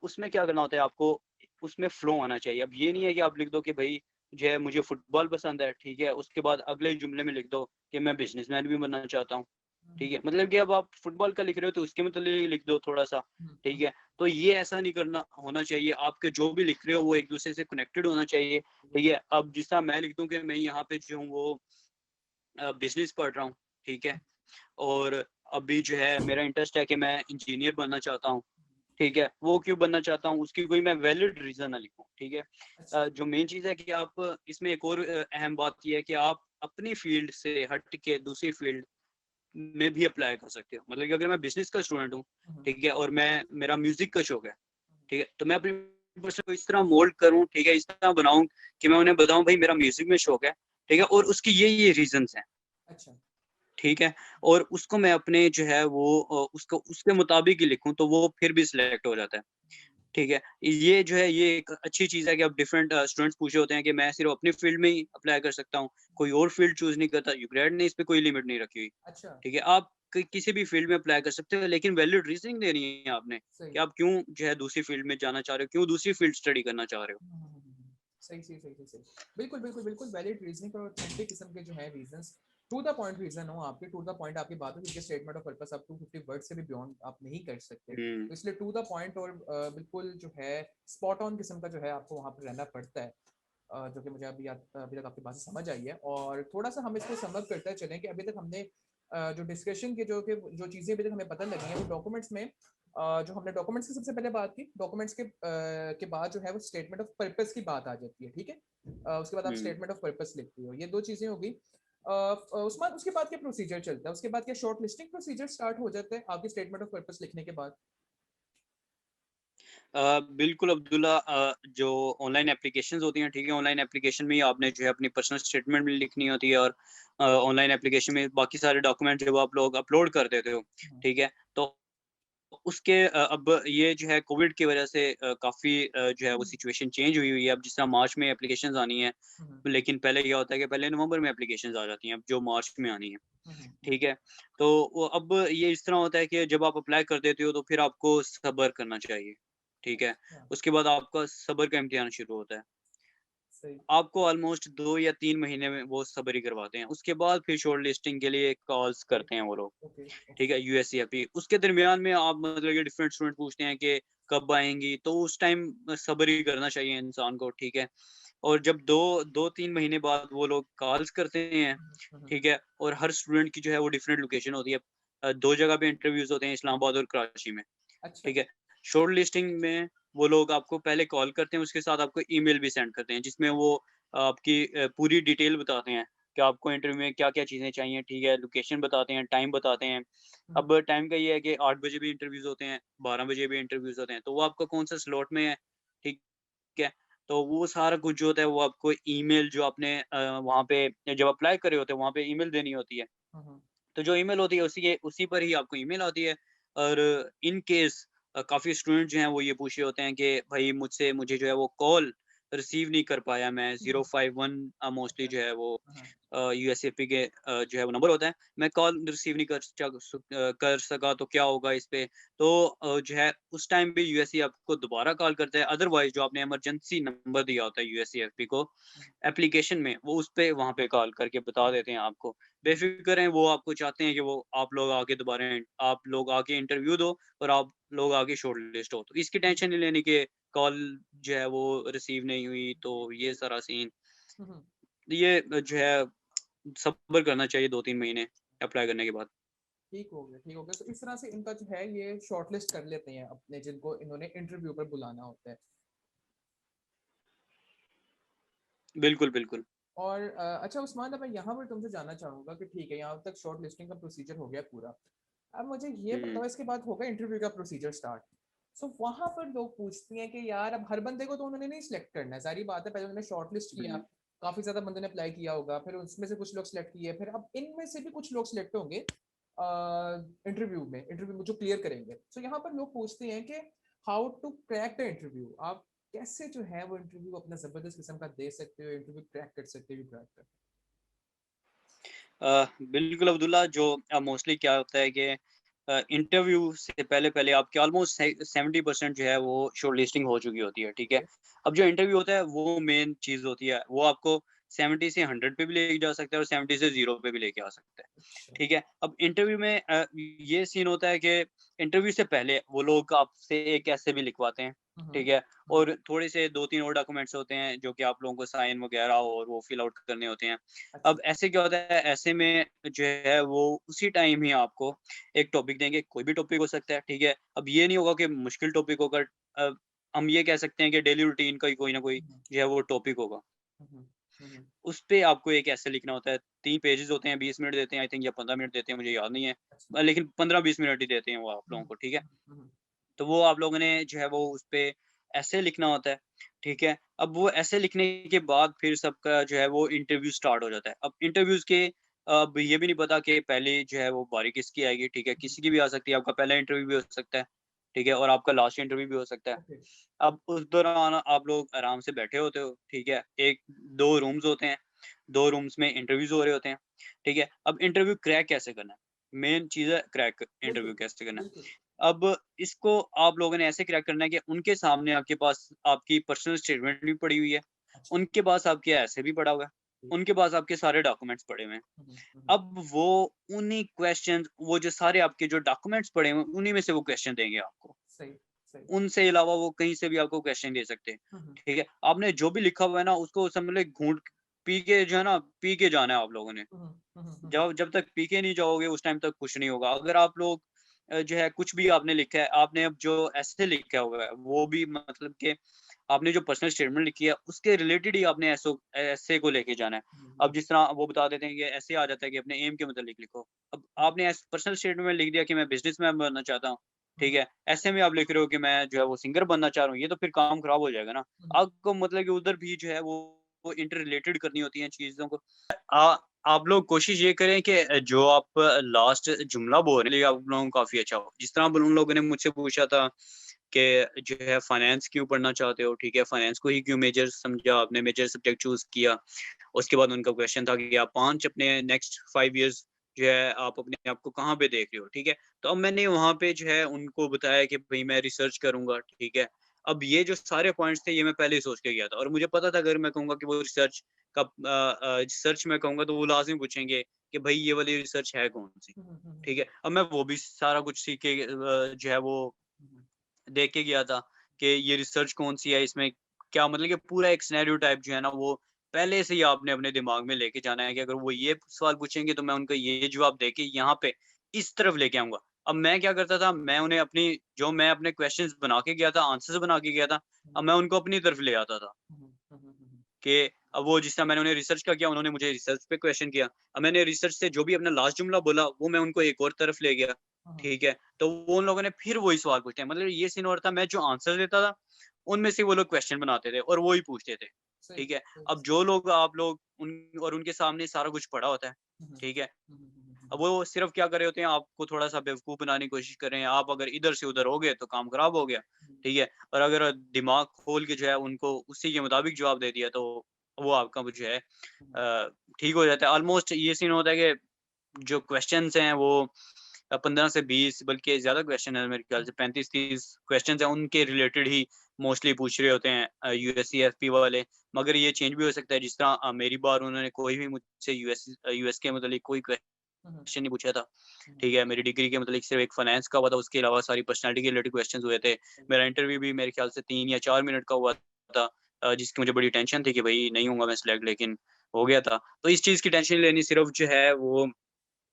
S2: उसमें क्या करना होता है आपको, उसमें फ्लो आना चाहिए। अब ये नहीं है कि आप लिख दो कि भई जो है मुझे फुटबॉल पसंद है, ठीक है? उसके बाद अगले जुमले में लिख दो कि मैं बिज़नेसमैन भी बनना चाहता हूँ, ठीक है? मतलब कि अब आप फुटबॉल का लिख रहे हो तो उसके मतलब ही लिख दो थोड़ा-सा, ठीक है? तो ये ऐसा नहीं करना होना चाहिए, आपके जो भी लिख रहे हो वो एक-दूसरे से कनेक्टेड होना चाहिए, ठीक है? अब जिस तरह मैं लिख दूँ कि मैं यहाँ पे जो हूँ वो बिज़नेस पढ़ रहा हूँ, ठीक है? और अभी जो है मेरा इंटरेस्ट है कि मैं इंजीनियर बनना चाहता हूँ, ठीक है? वो क्यों बनना चाहता हूँ, उसकी कोई मैं वैलिड रीज़न ना लिखूँ, ठीक है?
S1: अच्छा।
S2: जो मेन चीज़ है कि आप इसमें एक और अहम बात ये है कि आप अपनी फ़ील्ड से हट के दूसरी फ़ील्ड में भी अप्लाई कर सकते हो। मतलब कि अगर मैं बिज़नेस का स्टूडेंट हूँ, ठीक है? और मेरा म्यूज़िक का शौक है, ठीक है? तो मैं अपनी पर्सन को इस तरह मोल्ड करूँ, ठीक है? इस तरह बनाऊँ कि मैं उन्हें बताऊँ भई मेरा म्यूज़िक में शौक है, ठीक है? और उसके ये रीज़न्स हैं।
S1: अच्छा।
S2: ठीक है? और उसको मैं अपने जो है वो उसको उसके मुताबिक ही लिखूँ, तो वो फिर भी सिलेक्ट हो जाता है, ठीक है? ये जो है ये एक अच्छी चीज़ है कि अब डिफरेंट स्टूडेंट्स पूछे होते हैं कि मैं सिर्फ़ अपनी फ़ील्ड में ही अप्लाई कर सकता हूँ, कोई और फ़ील्ड चूज़ नहीं करता। यूक्रेड ने इस पे कोई लिमिट नहीं रखी हुई,
S1: अच्छा।
S2: ठीक है? आप किसी भी फील्ड में अप्लाई कर सकते हो, लेकिन वैलिड रीज़निंग देनी है आपने, कि
S1: सही।
S2: आप क्यों जो है दूसरी फील्ड में जाना चाह रहे हो, क्यों दूसरी फील्ड स्टडी करना चाह रहे हो।
S1: हुँ, हुँ, हुँ, हुँ, हुँ। सही, सही, सही, सही, सही। बिल्कुल, बिल्कुल, बिल्कुल वैलिड रीज़निंग और ऑथेंटिक किस्म के जो हैं reasons, to the point reason हो आपके, टू द पॉइंट आपकी बात हो, क्योंकि स्टेटमेंट ऑफ पर्पस आप 250 वर्ड से भी बियॉन्ड आप नहीं कर सकते।
S2: हुँ,
S1: तो इसलिए टू द पॉइंट और बिल्कुल जो है स्पॉट ऑन किस्म का जो है आपको वहाँ पे रहना पड़ता है। जो कि मुझे अभी तक आपकी बात से समझ आई है, और थोड़ा-सा हम इसको समअप करते चलें कि अभी तक हमने जो डिस्कशन की जो चीज़ें अभी तक हमें पता लगी हैं, वो डॉक्यूमेंट्स में जो हमने डॉक्यूमेंट्स की सबसे पहले बात की, डॉक्यूमेंट्स के बाद जो है वो स्टेटमेंट ऑफ पर्पस की बात आ जाती है, ठीक है? उसके बाद आप
S2: हुँ।
S1: स्टेटमेंट ऑफ पर्पस लिखते हो, ये 2 चीज़ें हो गई। उस्मान, उसके बाद क्या प्रोसीजर चलता है? उसके बाद क्या शॉर्ट लिस्टिंग प्रोसीजर स्टार्ट हो जाता है आपके स्टेटमेंट ऑफ पर्पस लिखने के बाद?
S2: बिल्कुल अब्दुल्ला, जो ऑनलाइन एप्लीकेशंस होती हैं, ठीक है, ऑनलाइन एप्लीकेशन में ही आपने जो है अपनी पर्सनल स्टेटमेंट भी लिखनी होती है, और ऑनलाइन एप्लीकेशन में बाकी सारे डॉक्यूमेंट जब आप लोग अपलोड कर देते हो,
S1: हुँ,
S2: ठीक है, तो उसके अब ये जो है कोविड की वजह से काफ़ी जो है वो
S1: हुँ,
S2: सिचुएशन चेंज हुई हुई है। अब जिस तरह मार्च में एप्लीकेशंस आनी है,
S1: हुँ, हुँ,
S2: लेकिन पहले क्या होता है कि पहले नवंबर में एप्लीकेशंस आ जाती हैं, अब जो मार्च में आनी है।
S1: हुँ, हुँ, हुँ,
S2: ठीक है? तो वो अब ये इस तरह होता है कि जब आप अप्लाई कर देते हो तो फिर आपको सब्र करना चाहिए, ठीक है?
S1: अच्छा,
S2: उसके बाद आपका सब्र का इम्तिहान शुरू होता है।
S1: सही,
S2: आपको ऑलमोस्ट 2 या 3 महीने में वो सब्र ही करवाते हैं। उसके बाद फिर शॉर्ट लिस्टिंग के लिए कॉल्स
S1: ओके,
S2: करते हैं वो लोग,
S1: ओके,
S2: ठीक
S1: ओके,
S2: है? यूएससीएफपी। उसके दरमियान में आप मतलब कि डिफरेंट स्टूडेंट पूछते हैं कि कब आएँगी? तो उस टाइम सब्र ही करना चाहिए इंसान को, ठीक है? और जब 2-3 महीने बाद वो लोग कॉल्स करते हैं,
S1: हुँ, हुँ, हुँ,
S2: ठीक है? और हर स्टूडेंट की जो है वो डिफरेंट लोकेशन होती है। 2 जगह पे इंटरव्यूज़ होते हैं, इस्लामाबाद और कराची में,
S1: अच्छा,
S2: ठीक है? शॉर्ट लिस्टिंग में वो लोग आपको पहले कॉल करते हैं, उसके साथ आपको ईमेल भी सेंड करते हैं, जिसमें वो आपकी पूरी डिटेल बताते हैं कि आपको इंटरव्यू में क्या-क्या चीज़ें चाहिए, ठीक है? लोकेशन बताते हैं, टाइम बताते हैं।
S1: हुँ, हुँ,
S2: अब टाइम का ये है कि 8 बजे भी इंटरव्यूज़ होते हैं, 12 बजे भी इंटरव्यूज़ होते हैं, तो वो आपका कौन-सा स्लॉट में है, ठीक है? तो वो सारा कुछ जो होता है वो आपको ईमेल जो आपने वहाँ पे जब अप्लाई करे होते हैं, वहाँ पे ईमेल देनी होती है।
S1: हुँ, हुँ,
S2: तो जो ईमेल होती है उसी पर ही आपको ईमेल आती है, और इन केस काफ़ी स्टूडेंट जो हैं वो ये पूछ रहे होते हैं कि भाई मुझे जो है वो कॉल रिसीव नहीं कर पाया मैं,
S1: हुँ, हुँ,
S2: 051 मोस्टली
S1: अच्छा,
S2: जो है वो
S1: हाँ, हाँ,
S2: यूएसएपी के जो है वो नंबर होता है। मैं कॉल रिसीव नहीं कर सका तो क्या होगा इस पे? तो जो है उस टाइम पे यूएसए आपको दोबारा कॉल करता है, अदरवाइज़ जो आपने इमरजेंसी नंबर दिया होता है यूएसएफपी को
S1: हुँ,
S2: एप्लीकेशन में, वो उस पे वहाँ पे कॉल करके बता
S1: हुँ,
S2: देते हैं आपको।
S1: हुँ,
S2: बेफ़िक्र रहें, वो आपको चाहते हैं कि वो आप लोग आके इंटरव्यू दो और आप लोग आके शॉर्टलिस्ट हो। तो इसकी
S1: हुँ,
S2: टेंशन नहीं लेनी कि कॉल जो है वो रिसीव नहीं हुई,
S1: जी,
S2: तो ये सारा सीन,
S1: हुँ, हुँ।
S2: ये जो है सब्र करना चाहिए 2-3 महीने अप्लाई करने के बाद।
S1: ठीक हो गया, ठीक हो गया। तो इस तरह से इनका जो है ये शॉर्टलिस्ट कर लेते हैं अपने जिनको इन्होंने इंटरव्यू पर बुलाना होता है।
S2: बिल्कुल, बिल्कुल।
S1: और अच्छा उस्मान, अब मैं यहाँ पर तुमसे जानना चाहूँगा कि ठीक है, यहाँ तक शॉर्ट लिस्टिंग का प्रोसीजर हो गया पूरा। अब मुझे ये
S2: हुँ,
S1: बताओ, इसके बाद होगा इंटरव्यू का प्रोसीजर स्टार्ट। सो वहाँ पर लोग पूछते हैं कि यार अब हर बंदे को तो उन्होंने नहीं सिलेक्ट करना है, ज़ाहिर-सी बात है, पहले उन्होंने शॉर्ट लिस्ट किया,
S2: हुँ।
S1: काफ़ी ज़्यादा बंदों ने अप्लाई किया होगा, फिर उसमें से कुछ लोग सिलेक्ट किए, फिर अब इनमें से भी कुछ लोग सिलेक्ट होंगे इंटरव्यू में जो क्लियर करेंगे। सो यहाँ पर लोग पूछते हैं कि how to crack the interview, आप कैसे जो है वो इंटरव्यू अपना ज़बरदस्त किस्म का दे सकते हो, इंटरव्यू क्रैक कर सकते हो, क्रैक कर।
S2: बिल्कुल अब्दुल्ला, जो मोस्टली क्या होता है कि इंटरव्यू से पहले आपकी ऑलमोस्ट 70% जो है वो शॉर्टलिस्टिंग हो चुकी होती है, ठीक है?
S1: ओके,
S2: अब जो इंटरव्यू होता है वो मेन चीज़ होती है, वो आपको 70 से 100 पे भी लेके जा सकता है और 70 से 0 पे भी लेके आ सकता है,
S1: अच्छा।
S2: ठीक है? अब इंटरव्यू में ये सीन होता है कि इंटरव्यू से पहले वो लोग आपसे एक ऐसे भी लिखवाते हैं,
S1: हुँ, हुँ,
S2: ठीक है?
S1: हुँ,
S2: और थोड़े से 2-3 और डॉक्यूमेंट्स होते हैं जो कि आप लोगों को साइन वगैरह और वो फिल आउट करने होते हैं।
S1: अच्छा।
S2: अब ऐसे क्या होता है, ऐसे में जो है वो उसी टाइम ही आपको एक टॉपिक देंगे, कोई भी टॉपिक हो सकता है, ठीक है? अब ये नहीं होगा कि मुश्किल टॉपिक होगा, अ, हम ये कह सकते हैं कि डेली रूटीन का ही कोई ना कोई
S1: हुँ, हुँ,
S2: जो है वो टॉपिक होगा।
S1: हुँ, हुँ, हुँ, हुँ,
S2: उस पे आपको एक ऐसे लिखना होता है, 3 पेजेज़ होते हैं, 20 मिनट देते हैं आई थिंक, या 15 मिनट देते हैं, मुझे याद नहीं है।
S1: अच्छा।
S2: लेकिन 15-20 मिनट ही देते हैं वो आप
S1: हुँ,
S2: लोगों को, ठीक है?
S1: हुँ, हुँ, हुँ,
S2: तो वो आप लोगों ने जो है वो उसपे ऐसे लिखना होता है, ठीक है? अब वो ऐसे लिखने के बाद फिर सबका जो है वो इंटरव्यू स्टार्ट हो जाता है। अब इंटरव्यूज़ के अब ये भी नहीं पता कि पहले जो है वो बारी किसकी आएगी, ठीक है?
S1: हुँ,
S2: किसी की भी आ सकती है, आपका पहला इंटरव्यू भी हो सकता है, ठीक है? और आपका लास्ट इंटरव्यू भी हो सकता है।
S1: ओके।
S2: अब उस दौरान आप लोग आराम से बैठे होते हो, ठीक है? 1-2 रूम्स होते हैं, 2 रूम्स में इंटरव्यूज़ हो रहे होते हैं, ठीक है? अब इंटरव्यू क्रैक कैसे करना है? मेन चीज़ है क्रैक इंटरव्यू
S1: बिल्कुल,
S2: कैसे करना
S1: बिल्कुल।
S2: है। अब इसको आप लोगों ने ऐसे क्रैक करना है कि उनके सामने आपके पास आपकी पर्सनल स्टेटमेंट भी पड़ी हुई है,
S1: अच्छा।
S2: उनके पास आपके ऐसे भी पड़ा हुआ है,
S1: जी।
S2: उनके पास आपके सारे डॉक्यूमेंट्स पड़े हुए हैं।
S1: हुँ, हुँ, हुँ, हुँ।
S2: अब वो उन्हीं क्वेश्चंस वो जो सारे आपके जो डॉक्यूमेंट्स पड़े हुए हैं, उन्हीं में से वो क्वेश्चन देंगे आपको।
S1: सही, सही।
S2: उनसे अलावा वो कहीं से भी आपको क्वेश्चन दे सकते हैं,
S1: हुँ, हुँ।
S2: ठीक है? आपने जो भी लिखा हुआ है ना, उसको समझ घूँट पी के जो है ना, पी के जाना है आप लोगों ने।
S1: हुँ, हुँ, हुँ, हुँ, हुँ, हुँ।
S2: जब जब तक पी के नहीं जाओगे, उस टाइम तक कुछ नहीं होगा। अगर आप लोग जो है कुछ भी आपने लिखा है, आपने अब जो एसे लिखा हुआ है, वो भी मतलब कि आपने जो पर्सनल स्टेटमेंट लिखी है, उसके रिलेटेड ही आपने एसे को लेके जाना है।
S1: हुँ,
S2: अब
S1: हुँ,
S2: जिस तरह वो बता देते हैं कि ऐसे आ जाता है कि अपने एम के मुतालिक लिखो। अब
S1: हुँ,
S2: आपने पर्सनल स्टेटमेंट में लिख दिया कि मैं बिज़नेसमैन बनना चाहता हूँ,
S1: हुँ,
S2: ठीक है? ऐसे में आप लिख रहे हो कि मैं जो है वो सिंगर बनना चाह रहा हूँ, ये तो फिर काम खराब हो जाएगा ना।
S1: हुँ, हुँ,
S2: आपको मतलब कि उधर भी जो है वो इंटर रिलेटेड करनी होती हैं चीज़ों को। अ, आप लोग कोशिश ये करें कि जो आप लास्ट जुमला बोल रहे हैं, आप लोगों को काफ़ी अच्छा हो। जिस तरह अब उन लोगों ने मुझसे पूछा था कि जो है फाइनेंस क्यों पढ़ना चाहते हो, ठीक है? फाइनेंस को ही क्यों मेजर समझा आपने, मेजर सब्जेक्ट चूज़ किया? उसके बाद उनका क्वेश्चन था कि आप 5 अपने नेक्स्ट 5 इयर्स जो है आप अपने आप को कहाँ पे देख रहे हो, ठीक है? तो अब मैंने वहाँ पे जो है उनको बताया कि भई मैं रिसर्च करूँगा, ठीक है? अब ये जो सारे पॉइंट्स थे ये मैं पहले ही सोच के गया था और मुझे पता था अगर मैं कहूँगा कि वो रिसर्च मैं कहूँगा तो वो लाज़िम पूछेंगे कि भई ये वाली रिसर्च है कौन-सी?
S1: हुँ, हुँ, हुँ, हुँ,
S2: ठीक है? अब मैं वो भी सारा कुछ सीख के जो है वो
S1: हुँ,
S2: देख के गया था कि ये रिसर्च कौन-सी है, इसमें क्या मतलब कि पूरा एक सिनेरियो टाइप जो है ना वो पहले से ही आपने अपने दिमाग में लेके जाना है कि अगर वो ये सवाल पूछेंगे तो मैं उनका ये जवाब देके यहाँ पे इस तरफ लेके आऊँगा। अब मैं क्या करता था, मैं उन्हें मैं अपने क्वेश्चन्स बना के गया था, आंसर्स बना के गया था, अब मैं उनको अपनी तरफ ले आता था।
S1: हुँ, हुँ, हुँ, हुँ, हुँ,
S2: कि अब वो जिस तरह मैंने उन्हें रिसर्च का किया, उन्होंने मुझे रिसर्च पे क्वेश्चन किया। अब मैंने रिसर्च से जो भी अपना लास्ट जुमला बोला, वो मैं उनको एक और तरफ ले गया,
S1: हाँ, हाँ,
S2: ठीक है? तो वो उन लोगों ने फिर वही सवाल पूछे। मतलब ये सीन हो रहा था, मैं जो आंसर देता था, उनमें से वो लोग क्वेश्चन बनाते थे और वो ही पूछते थे,
S1: सही,
S2: ठीक है?
S1: सही,
S2: अब
S1: सही।
S2: जो लोग आप लोग उनके सामने सारा कुछ पड़ा होता है,
S1: हुँ, हुँ,
S2: ठीक है?
S1: हुँ, हुँ, हुँ, हुँ,
S2: अब
S1: हुँ,
S2: वो सिर्फ़ क्या कर रहे होते हैं, आपको थोड़ा-सा बेवकूफ़ बनाने की कोशिश कर रहे हैं। आप अगर इधर से उधर हो गए, तो काम खराब हो गया,
S1: हुँ,
S2: ठीक है? और अगर दिमाग खोल के जो है उनको उसी के मुताबिक जवाब दे दिया, तो वो आपका वो जो है
S1: हुँ,
S2: ठीक हो जाता है। ऑलमोस्ट ये सीन होता है कि जो क्वेश्चन्स हैं वो 15 से 20 बल्कि ज़्यादा क्वेश्चन है मेरे ख्याल
S1: हुँ,
S2: से 35-30 क्वेश्चन्स हैं, उनके रिलेटेड ही मोस्टली पूछ रहे होते हैं यूएससीएफपी वाले। मगर ये चेंज भी हो सकता है जिस तरह मेरी बार उन्होंने कोई भी मुझसे यूएस के मतलब कोई
S1: हुँ, हुँ,
S2: क्वेश्चन नहीं पूछा था।
S1: हुँ,
S2: ठीक है, मेरी डिग्री के मतलब सिर्फ़ एक फाइनेंस का हुआ था, उसके अलावा सारी पर्सनैलिटी के रिलेटेड क्वेश्चन्स हुए थे।
S1: सही,
S2: मेरा इंटरव्यू भी मेरे ख्याल से 3 या 4 मिनट का हुआ था जिसकी मुझे बड़ी टेंशन थी कि भई नहीं होऊँगा मैं सिलेक्ट, लेकिन हो गया था। तो इस चीज़ की टेंशन नहीं लेनी, सिर्फ़ जो है वो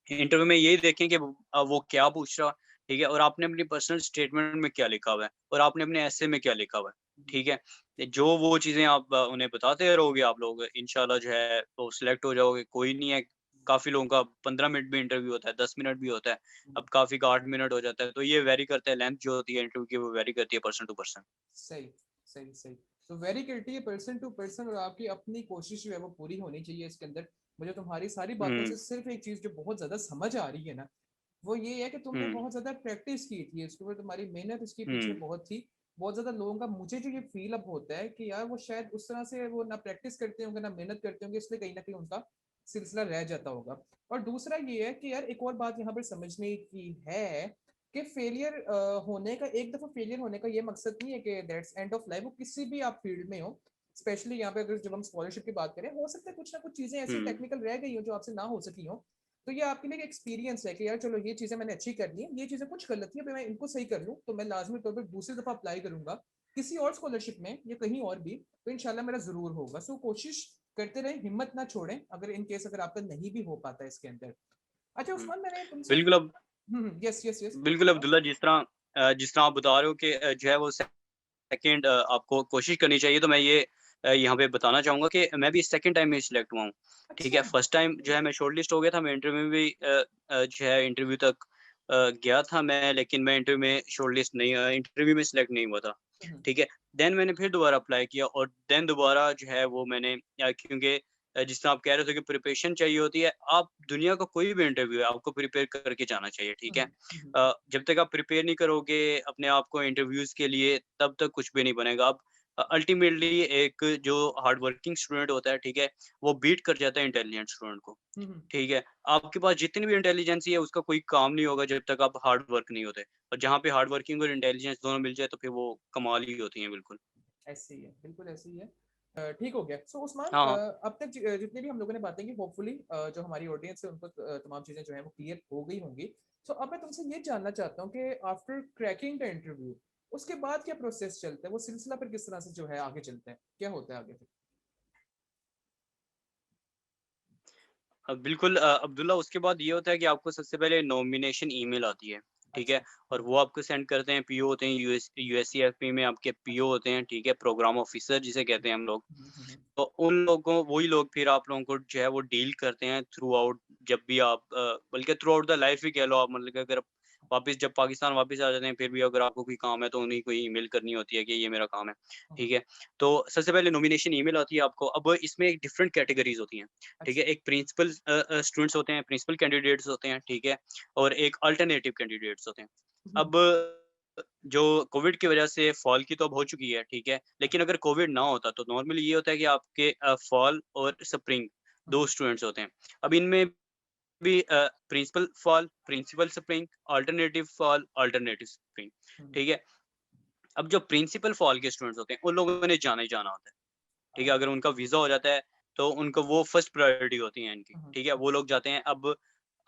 S2: इंटरव्यू में यही देखें कि वो क्या पूछ रहा, ठीक है? और आपने अपनी पर्सनल स्टेटमेंट में क्या लिखा हुआ है और आपने अपने एसे में क्या लिखा हुआ है,
S1: हुँ,
S2: ठीक है? जो वो चीज़ें आप उन्हें बताते रहोगे, आप लोग इंशाल्लाह जो है वो सिलेक्ट हो जाओगे। कोई नहीं है, काफ़ी लोगों का 15 मिनट भी इंटरव्यू होता है, 10 मिनट भी होता है।
S1: हुँ,
S2: अब काफ़ी का 8 मिनट हो जाता है, तो ये वेरी करता है, लेंथ जो होती है इंटरव्यू की वो वेरी करती है पर्सन टू पर्सन।
S1: सही, सही, सही। तो वेरी क्रिटी है पर्सन टू पर्सन और आपकी अपनी कोशिश जो है वो पूरी होनी चाहिए इसके अंदर। मुझे तुम्हारी सारी बातों
S2: हुँ,
S1: से सिर्फ़ एक चीज़ जो बहुत ज़्यादा समझ आ रही है ना, वो ये है कि तुमने
S2: हुँ,
S1: बहुत ज़्यादा प्रैक्टिस की थी, इसके ऊपर तुम्हारी मेहनत इसके पीछे
S2: हुँ,
S1: बहुत थी। बहुत ज़्यादा लोगों का मुझे जो ये फ़ील अप होता है कि यार वो शायद उस तरह से वो ना प्रैक्टिस करते होंगे, ना मेहनत करते होंगे, इसलिए कहीं न कहीं उनका सिलसिला रह जाता होगा। और दूसरा ये है कि यार एक और बात यहाँ पर समझने की है कि फेलियर होने का एक दफ़ा फेलियर होने का ये मकसद नहीं है कि दैट्स एंड ऑफ लाइफ, वो किसी भी आप फ़ील्ड में हो। स्पेशली यहाँ पे अगर जब हम स्कॉलरशिप की बात करें, हो सकता है कुछ ना कुछ चीज़ें ऐसी
S2: हुँ,
S1: टेक्निकल रह गई हो जो आपसे ना हो सकी हो। तो ये आपके लिए एक एक्सपीरियंस है कि यार चलो ये चीज़ें मैंने अच्छी कर ली हैं, ये चीज़ें कुछ गलत थी, अभी मैं इनको सही कर लूँ, तो मैं लाज़मी तौर पे दूसरी दफ़ा अप्लाई करूँगा, किसी और स्कॉलरशिप में या कहीं और भी, तो इंशाल्लाह मेरा ज़रूर होगा। सो कोशिश करते रहें, हिम्मत ना छोड़ें, अगर इन केस अगर आपका नहीं भी हो पाता है इसके अंदर। अच्छा
S2: हुँ।
S1: उस्मान मैंने तुमसे
S2: बिल्कुल, अब
S1: यस, यस, यस, प्लीज़
S2: बिल्कुल
S1: बताओ?
S2: अब्दुल्ला, जिस तरह आप बता रहे हो कि जो है वो सेकंड आपको कोशिश करनी चाहिए, तो मैं ये यहाँ पे बताना चाहूँगा कि मैं भी सेकंड टाइम में सिलेक्ट हुआ हूँ, ठीक
S1: अच्छा!
S2: है? फर्स्ट टाइम जो है मैं शॉर्टलिस्ट हो गया था, मैं इंटरव्यू में भी जो है इंटरव्यू तक गया था मैं, लेकिन मैं इंटरव्यू में शॉर्टलिस्ट नहीं इंटरव्यू में सिलेक्ट नहीं हुआ था,
S1: हुँ, हुँ,
S2: ठीक है? देन मैंने फिर दोबारा अप्लाई किया और देन दोबारा जो है वो मैंने क्योंकि जिस तरह आप कह रहे थे कि प्रिपरेशन चाहिए होती है, आप दुनिया का कोई भी इंटरव्यू है, आपको प्रिपेयर करके जाना चाहिए,
S1: हुँ,
S2: ठीक है?
S1: हुँ,
S2: जब तक आप प्रिपेयर नहीं करोगे अपने आप को इंटरव्यूज़ के लिए, तब तक कुछ भी नहीं बनेगा। अल्टीमेटली एक जो हार्ड वर्किंग स्टूडेंट होता है, ठीक है, वो बीट कर जाता है इंटेलिजेंट स्टूडेंट को।
S1: हुँ, हुँ।
S2: ठीक है, आपके पास जितनी भी इंटेलिजेंसी है उसका कोई काम नहीं होगा जब तक आप हार्ड वर्क नहीं होते, और जहाँ पे हार्ड वर्किंग और इंटेलिजेंस दोनों मिल जाए तो फिर वो कमाल ही होती हैं बिल्कुल।
S1: ऐसे ही है, बिल्कुल ऐसे ही है। ठीक हो गया। सो उस्मान,
S2: हाँ, हाँ।
S1: अब तक जितनी भी हम लोगों ने बातें की, होपफुली जो हमारी ऑडियंस है उनको तमाम चीज़ें जो हैं वो क्लियर हो गई होंगी। सो अब मैं तुमसे ये जानना चाहता हूँ कि आफ्टर क्रैकिंग द इंटरव्यू, उसके बाद क्या प्रोसेस चलता है? वो सिलसिला फिर किस तरह से जो है आगे चलता है? क्या होता है आगे फिर?
S2: बिल्कुल अब्दुल्ला, उसके बाद ये होता है कि आपको सबसे पहले नॉमिनेशन ईमेल आती है, ठीक है?
S1: अच्छा।
S2: और
S1: हुँ,
S2: वो आपको सेंड करते हैं, पीओ होते हैं, यूएससीएफपी में आपके पीओ
S1: अच्छा।
S2: होते हैं, ठीक है? प्रोग्राम ऑफिसर जिसे कहते हैं हम लोग।
S1: हुँ, हुँ, हुँ।
S2: तो उन लोगों वही लोग फिर आप लोगों को जो है वो डील करते हैं थ्रू आउट, जब भी आप बल्कि थ्रू आउट द लाइफ ही कह लो आप, मतलब कि अगर वापस जब पाकिस्तान वापस आ जाते हैं फिर भी अगर आपको कोई काम है तो उन्हीं को ईमेल करनी होती है कि ये मेरा काम है,
S1: हुँ,
S2: ठीक
S1: हुँ।
S2: है? तो सबसे पहले नॉमिनेशन ईमेल आती है आपको। अब इसमें एक डिफरेंट कैटेगरीज़ होती हैं, ठीक है?
S1: अच्छा।
S2: एक प्रिंसिपल स्टूडेंट्स होते हैं, प्रिंसिपल कैंडिडेट्स होते हैं, ठीक है? और एक अल्टरनेटिव कैंडिडेट्स होते हैं।
S1: हुँ,
S2: अब जो कोविड की वजह से फॉल की तो अब हो चुकी है, ठीक है?
S1: हाँ,
S2: लेकिन अगर कोविड ना होता तो नॉर्मली ये होता है कि आपके फॉल और स्प्रिंग
S1: हुँ,
S2: 2 स्टूडेंट्स होते हैं। अब इनमें भी principal fall, principal spring, alternative fall, alternative spring,
S1: हुँ, हुँ।
S2: ठीक है? अब जो प्रिंसिपल फॉल के स्टूडेंट्स होते हैं, उन लोगों ने जाना ही जाना होता है, ठीक है? अगर उनका वीज़ा हो जाता है, तो उनको वो फर्स्ट प्रायोरिटी होती है इनकी,
S1: हुँ, हुँ,
S2: ठीक है?
S1: हुँ।
S2: वो लोग जाते हैं। अब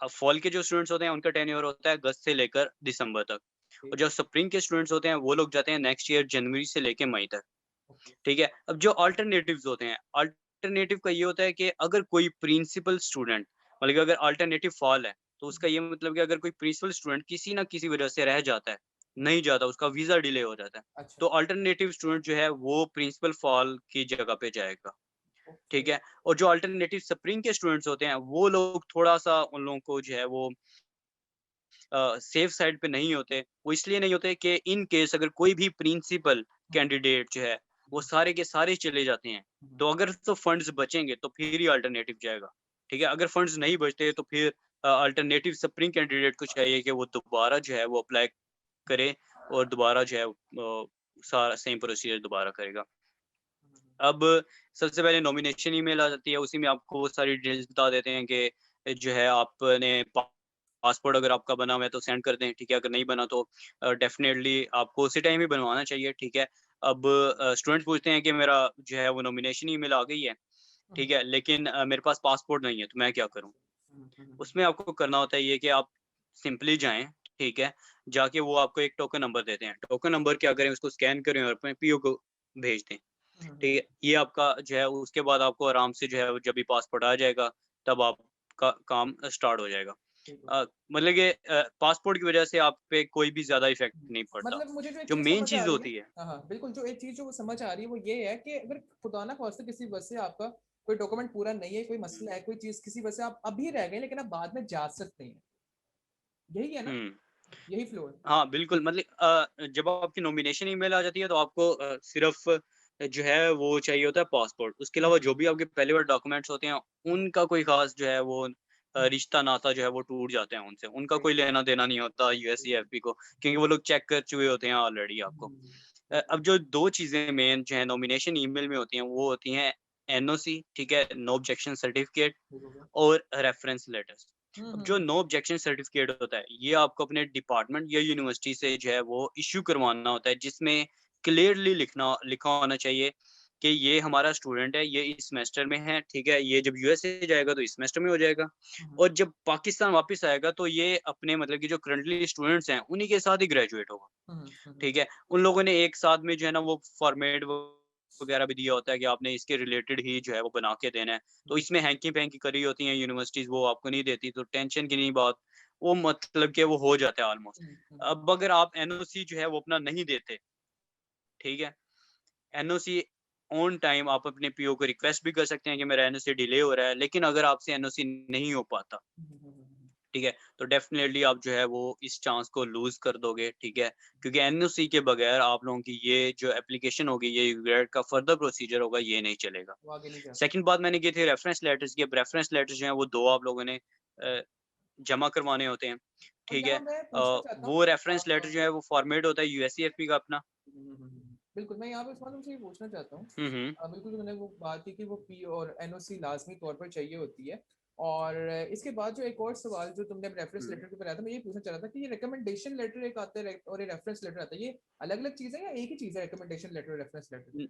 S2: फॉल के जो स्टूडेंट्स होते हैं, उनका टेन्योर होता है अगस्त से लेकर दिसंबर तक,
S1: ओके,
S2: और जो स्प्रिंग के स्टूडेंट्स होते हैं, वो लोग जाते हैं नेक्स्ट ईयर जनवरी से लेके मई तक,
S1: ओके।
S2: ठीक है? अब जो अल्टरनेटिव्स होते हैं, अल्टरनेटिव का ये होता है कि अगर कोई प्रिंसिपल स्टूडेंट, मतलब कि अगर अल्टरनेटिव फॉल है, तो
S1: हुँ,
S2: उसका ये मतलब कि अगर कोई प्रिंसिपल स्टूडेंट किसी ना किसी वजह से रह जाता है, नहीं जाता, उसका वीज़ा डिले हो जाता है,
S1: अच्छा।
S2: तो अल्टरनेटिव स्टूडेंट जो है, वो प्रिंसिपल फॉल की जगह पे जाएगा,
S1: ओके।
S2: ठीक है? और जो अल्टरनेटिव स्प्रिंग के स्टूडेंट्स होते हैं, वो लोग थोड़ा-सा उन लोगों को जो है वो सेफ साइड पे नहीं होते। वो इसलिए नहीं होते कि इन केस अगर कोई भी प्रिंसिपल
S1: हुँ,
S2: कैंडिडेट जो है, वो
S1: हुँ,
S2: सारे के सारे चले जाते हैं,
S1: हुँ, हुँ।
S2: तो अगर तो फंड्स बचेंगे तो फिर ही अल्टरनेटिव जाएगा, ठीक है? अगर फंड्स नहीं बचते तो फिर अल्टरनेटिव स्प्रिंग कैंडिडेट को चाहिए कि वो दोबारा जो है वो अप्लाई करे, और दोबारा जो है सारा सेम प्रोसीजर दोबारा करेगा।
S1: हुँ, हुँ।
S2: अब सबसे पहले नॉमिनेशन ईमेल आ जाती है, उसी में आपको वो सारी डिटेल्स बता देते हैं कि जो है आपने पासपोर्ट अगर आपका बना हुआ है तो सेंड कर दें, ठीक है? अगर नहीं बना तो डेफ़िनेटली आपको उसी टाइम ही बनवाना चाहिए, ठीक है? अब स्टूडेंट्स पूछते हैं कि मेरा जो है वो नॉमिनेशन ईमेल आ गई है,
S1: हुँ,
S2: ठीक
S1: हुँ।
S2: है? लेकिन मेरे पास पासपोर्ट नहीं है, तो मैं क्या करूँ?
S1: हुँ, हुँ, हुँ, हुँ।
S2: उसमें आपको करना होता है ये कि आप सिंपली जाएँ, ठीक है? जाके वो आपको एक टोकन नंबर देते हैं। टोकन नंबर क्या करें, उसको स्कैन करें और अपने पीओ को भेज दें।
S1: हुँ, हुँ,
S2: ठीक
S1: हुँ।
S2: है? ये आपका जो है उसके बाद आपको आराम से जो है वो जब भी पासपोर्ट आ जाएगा, तब आपका काम स्टार्ट हो जाएगा।
S1: ठीक हो गया।
S2: मतलब कि पासपोर्ट की वज़ह से आप पे कोई भी ज़्यादा इफ़ेक्ट
S1: हुँ।
S2: नहीं पड़ता।
S1: मतलब मुझे जो एक
S2: जो
S1: चीज़
S2: मेन
S1: समझ आ
S2: चीज़
S1: रही है,
S2: होती है।
S1: हाँ, हाँ, बिल्कुल जो एक चीज़ जो समझ आ रही है वो ये है कि अगर खुदा ना ख़ास्ता किसी वजह से आपका कोई डॉक्यूमेंट पूरा नहीं है, कोई मसला है, कोई चीज़ किसी वजह से आप अभी रह गए लेकिन आप बाद में जा सकते हैं। यही है ना?
S2: हुँ।
S1: यही फ्लो है?
S2: हाँ, बिल्कुल, मतलब जब आपकी नॉमिनेशन ईमेल आ जाती है तो आपको सिर्फ़ जो है वो चाहिए होता है पासपोर्ट। उसके
S1: हुँ,
S2: अलावा
S1: हुँ,
S2: जो भी आपके पहले वाले डॉक्यूमेंट्स होते हैं,
S1: हुँ,
S2: उनका कोई ख़ास जो है वो
S1: हुँ।
S2: रिश्ता-नाता जो है वो टूट जाते हैं उनसे। उनका
S1: ठीक
S2: कोई
S1: है,
S2: लेना-देना नहीं होता
S1: ठीक है।
S2: यूएससीएफपी को, क्योंकि वो लोग चेक कर चुके होते हैं ऑलरेडी
S1: हुँ,
S2: आपको।
S1: हुँ, हुँ।
S2: अब
S1: बिल्कुल,
S2: जो 2 चीज़ें मेन जो है नॉमिनेशन ईमेल में होती हैं, वो होती हैं एनओसी, ठीक है? नो ऑब्जेक्शन सर्टिफ़िकेट,
S1: ठीक हो गया।
S2: और रेफरेंस लेटर्स।
S1: हुँ,
S2: अब
S1: हुँ,
S2: जो
S1: हुँ।
S2: नो ऑब्जेक्शन सर्टिफिकेट होता है, ये आपको अपने डिपार्टमेंट या यूनिवर्सिटी से जो है वो इश्यू करवाना होता है, जिसमें क्लियरली लिखा होना चाहिए कि ये हमारा स्टूडेंट है, ये इस सेमेस्टर में है, ठीक है? ये जब यूएसए जाएगा तो इस सेमेस्टर में हो जाएगा,
S1: हुँ, हुँ।
S2: और जब पाकिस्तान वापस आएगा तो ये अपने मतलब कि जो करंटली स्टूडेंट्स हैं, उन्हीं के साथ ही ग्रेजुएट होगा।
S1: हुँ, हुँ, हुँ, हुँ,
S2: ठीक
S1: हुँ।
S2: है? उन लोगों ने एक साथ में जो है ना वो फ़ॉर्मेट वगैरह भी दिया होता है कि आपने इसके रिलेटेड ही जो है वो बना के देना है। तो
S1: हुँ,
S2: इसमें हैंकी-पैंकी करी होती हैं यूनिवर्सिटीज़, वो आपको नहीं देती, तो टेंशन की नहीं बात, वो मतलब कि वो हो जाता है ऑलमोस्ट।
S1: हुँ, हुँ।
S2: अब अगर आप एनओसी जो है वो अपना नहीं देते, ठीक है? एनओसी ऑन टाइम आप अपने पीओ को रिक्वेस्ट भी कर सकते हैं कि मेरा एनओसी डिले हो रहा है, लेकिन अगर आपसे एनओसी नहीं हो पाता,
S1: हुँ, हुँ, हुँ, हुँ, हुँ।
S2: ठीक है? तो डेफ़िनेटली आप जो है वो इस चांस को लूज़ कर दोगे, ठीक है? क्योंकि एनओसी के बगैर आप लोगों की ये जो एप्लीकेशन होगी, ये ग्रेड का फर्दर प्रोसीजर होगा, ये नहीं चलेगा।
S1: वो आगे नहीं जा
S2: सेकंड
S1: सकते।
S2: बात मैंने की थी रेफरेंस लेटर्स की। अब रेफरेंस लेटर्स जो हैं वो 2 आप लोगों ने जमा करवाने होते हैं,
S1: और
S2: ठीक है?
S1: यहाँ मैं पूछना चाहता हूँ
S2: वो रेफरेंस लेटर जो है वो फॉर्मेट होता है यूएससीएफपी का अपना।
S1: हुँ, हुँ, हुँ, हुँ। बिल्कुल, मैं यहाँ पे उस्मान तुमसे ये पूछना चाहता हूँ
S2: हम्म।
S1: बिल्कुल तुमने वो बात की कि वो पी और एनओसी लाज़मी तौर पर चाहिए होती है और इसके बाद जो एक और सवाल जो तुमने रेफरेंस
S2: हम्म।
S1: लेटर के ऊपर आया था, मैं ये पूछना चाह रहा था कि ये रिकमेंडेशन लेटर एक आता है और ये रेफरेंस लेटर आता है, ये अलग-अलग चीज़ है या एक ही चीज़ है रिकमेंडेशन लेटर और रेफरेंस लेटर?
S2: न-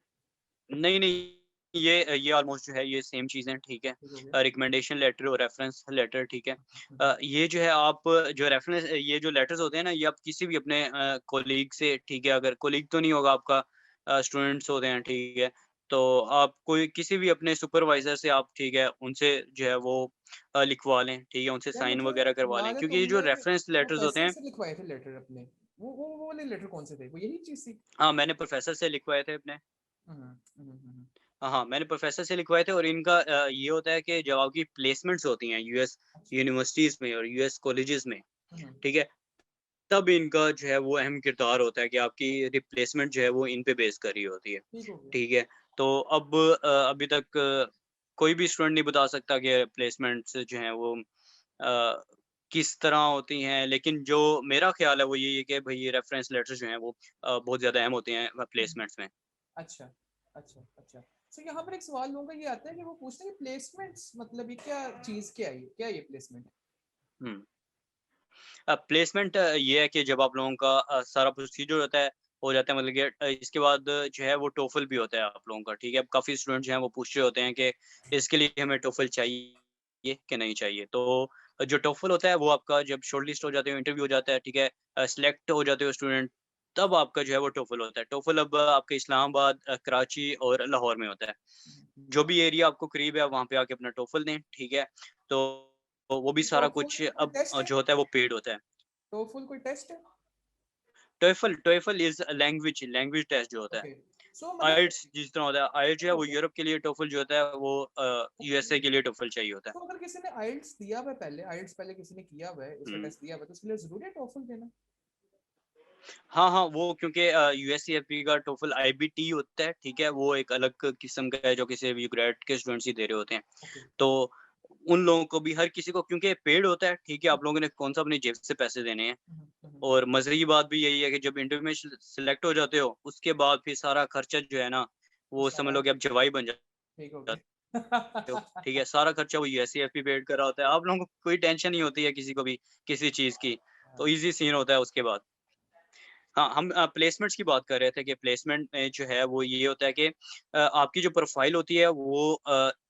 S2: नहीं नहीं, ये ऑलमोस्ट जो है ये सेम चीज़ें, ठीक है।
S1: ठीक हो गया।
S2: रिकमेंडेशन लेटर और रेफरेंस लेटर, ठीक है।
S1: हुँ, हुँ,
S2: ये जो है आप जो रेफरेंस ये जो लेटर्स होते हैं ना, ये आप किसी भी अपने कोलीग से, ठीक है, अगर कोलीग तो नहीं होगा आपका, स्टूडेंट्स होते हैं, ठीक है, तो आप कोई किसी भी अपने सुपरवाइज़र से आप, ठीक है, उनसे जो है वो लिखवा लें, ठीक है, उनसे
S1: यार
S2: साइन
S1: मुझे
S2: वगैरह करवा लें,
S1: याद है
S2: क्योंकि ये जो
S1: तुमने
S2: रेफरेंस लेटर्स होते
S1: प्रोफेसर
S2: हैं।
S1: से लिखवाए थे लेटर अपने, वो वाले लेटर कौन से थे? वो यही चीज़ थी?
S2: हाँ, मैंने प्रोफ़ेसर से लिखवाए थे अपने।
S1: हुँ, हुँ, हुँ, हुँ,
S2: हाँ, मैंने प्रोफ़ेसर से लिखवाए थे, और इनका ये होता है कि जब आपकी प्लेसमेंट्स होती हैं यूएस
S1: अच्छा,
S2: यूनिवर्सिटीज़ में और यूएस कॉलेजेस में,
S1: हुँ, हुँ,
S2: ठीक है? तब इनका जो है वो अहम किरदार होता है कि आपकी रिप्लेसमेंट जो है वो इन पे बेस कर रही होती है,
S1: ठीक हो गया।
S2: ठीक है? तो अब अभी तक कोई भी स्टूडेंट नहीं बता सकता कि प्लेसमेंट्स जो हैं वो किस तरह होती हैं, लेकिन जो मेरा ख़्याल है वो यही है कि भई ये रेफ़रेंस लेटर्स जो हैं वो बहुत ज़्यादा अहम होते हैं
S1: हुँ, हुँ,
S2: प्लेसमेंट्स में।
S1: अच्छा, अच्छा, अच्छा। सो यहाँ पर एक सवाल लोगों का ये आता है कि वो पूछते हैं कि प्लेसमेंट्स मतलब ये क्या चीज़ क्या है ये? क्या है ये प्लेसमेंट?
S2: हुँ। प्लेसमेंट ये है कि जब आप लोगों का सारा प्रोसीजर होता है, हो जाता है, मतलब कि इसके बाद जो है वो टोफल भी होता है आप लोगों का, ठीक है? अब काफ़ी स्टूडेंट जो हैं वो पूछ रहे होते हैं कि इसके लिए हमें टोफल चाहिए कि नहीं चाहिए? तो जो टोफल होता है वो आपका जब शॉर्टलिस्ट हो जाते हो, इंटरव्यू हो जाता है, ठीक है? सेलेक्ट हो जाते हो स्टूडेंट, तब आपका जो है वो टोफल होता है। टोफल अब आपके इस्लामाबाद, कराची और लाहौर में होता है।
S1: हुँ, हुँ।
S2: जो भी एरिया आपको करीब है, वहाँ पे आके अपना टोफल दें, ठीक है? तो वो भी सारा
S1: टोफ़ल
S2: कुछ
S1: कोई
S2: अब
S1: टेस्ट है?
S2: जो होता है वो पेड होता है।
S1: टोफ़ल कोई टेस्ट है?
S2: टोएफल टोएफल इज़ लैंग्वेज लैंग्वेज टेस्ट जो होता है।
S1: ओके। सो मतलब
S2: आइल्स जिस तरह होता है, आइल्स जो
S1: ठीक
S2: है
S1: हो
S2: वो
S1: गया।
S2: यूरोप के लिए, टोफल जो होता है वो यूएसए
S1: ओके।
S2: के लिए टोफल चाहिए होता है।
S1: तो अगर किसी ने आइल्स दिया हुआ है पहले, आइल्स पहले किसी ने किया हुआ है, उसका
S2: हुँ।
S1: टेस्ट दिया हुआ है, तो उसके लिए ज़रूरी है टोफ़ल देना?
S2: हाँ, हाँ, वो क्योंकि यूएससीएफपी का टोफल आईबीटी होता है, ठीक है? वो एक अलग किस्म का है जो किसी भी ग्रेड के स्टूडेंट्स ही दे रहे होते हैं।
S1: ओके।
S2: तो उन लोगों को भी, हर किसी को, क्योंकि पेड होता है, ठीक है? आप लोगों ने कौन-सा अपनी जेब से पैसे देने हैं।
S1: हुँ, हुँ, हुँ,
S2: और मज़े की बात भी यही है कि जब इंटरव्यू में सिलेक्ट हो जाते हो, उसके बाद फिर सारा खर्चा जो है ना,
S1: वो
S2: वो समझ
S1: सारा
S2: लो कि अब जवाई बन जाते
S1: ठीक हो
S2: हो,
S1: गया।
S2: ठीक है? सारा खर्चा वो यूएससीएफपी पेड कर रहा होता है। आप लोगों को कोई टेंशन नहीं होती है किसी को भी, किसी चीज़ की। तो
S1: हाँ,
S2: ईज़ी सीन होता है उसके बाद। हाँ, हम प्लेसमेंट्स की बात कर रहे थे कि प्लेसमेंट में जो है वो ये होता है कि आपकी जो प्रोफ़ाइल होती है वो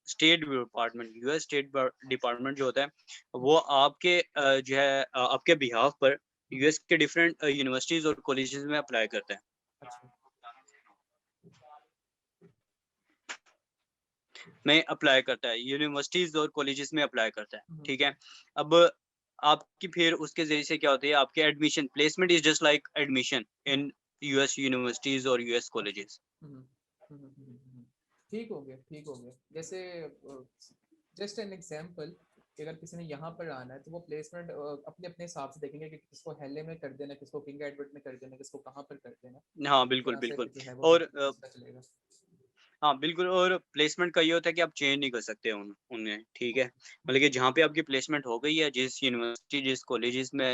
S2: स्टेट डिपार्टमेंट, यूएस स्टेट ब डिपार्टमेंट जो होता है,
S1: हुँ,
S2: वो आपके जो है आपके बिहाफ़ पर
S1: हुँ,
S2: यूएस के डिफरेंट यूनिवर्सिटीज़ और कॉलेजेस में अप्लाई करता है।
S1: अच्छा।
S2: में अप्लाई करता है, यूनिवर्सिटीज़ और कॉलेजेस में अप्लाई करता है,
S1: हुँ, हुँ,
S2: ठीक है?
S1: हुँ,
S2: अब आपकी फिर उसके ज़रिए से क्या होती है, आपकी admission, placement is just like admission
S1: hmm,
S2: in US universities और यूएस
S1: अच्छा।
S2: कॉलेजेस।
S1: हुँ, हुँ, हुँ, हुँ, हुँ, हुँ। ठीक हो गया, ठीक हो गया। जैसे जस्ट एन एग्ज़ाम्पल कि अगर किसी ने यहाँ पर आना है, तो वो प्लेसमेंट अपने-अपने हिसाब से देखेंगे कि किसको हेले में कर देना है, किसको किंग एडवर्ड में कर देना है, किसको कहाँ पर कर देना है।
S2: हाँ,
S1: इस
S2: बिल्कुल,
S1: तरह से
S2: बिल्कुल।
S1: फिर जो है वो
S2: और
S1: बिल्कुल सिलसिला चलेगा।
S2: हाँ, बिल्कुल, और प्लेसमेंट का ये होता है कि आप चेंज नहीं कर सकते उन्हें, ठीक है?
S1: हुँ,
S2: मतलब कि जहाँ पे आपकी प्लेसमेंट हो गई है, जिस यूनिवर्सिटी, जिस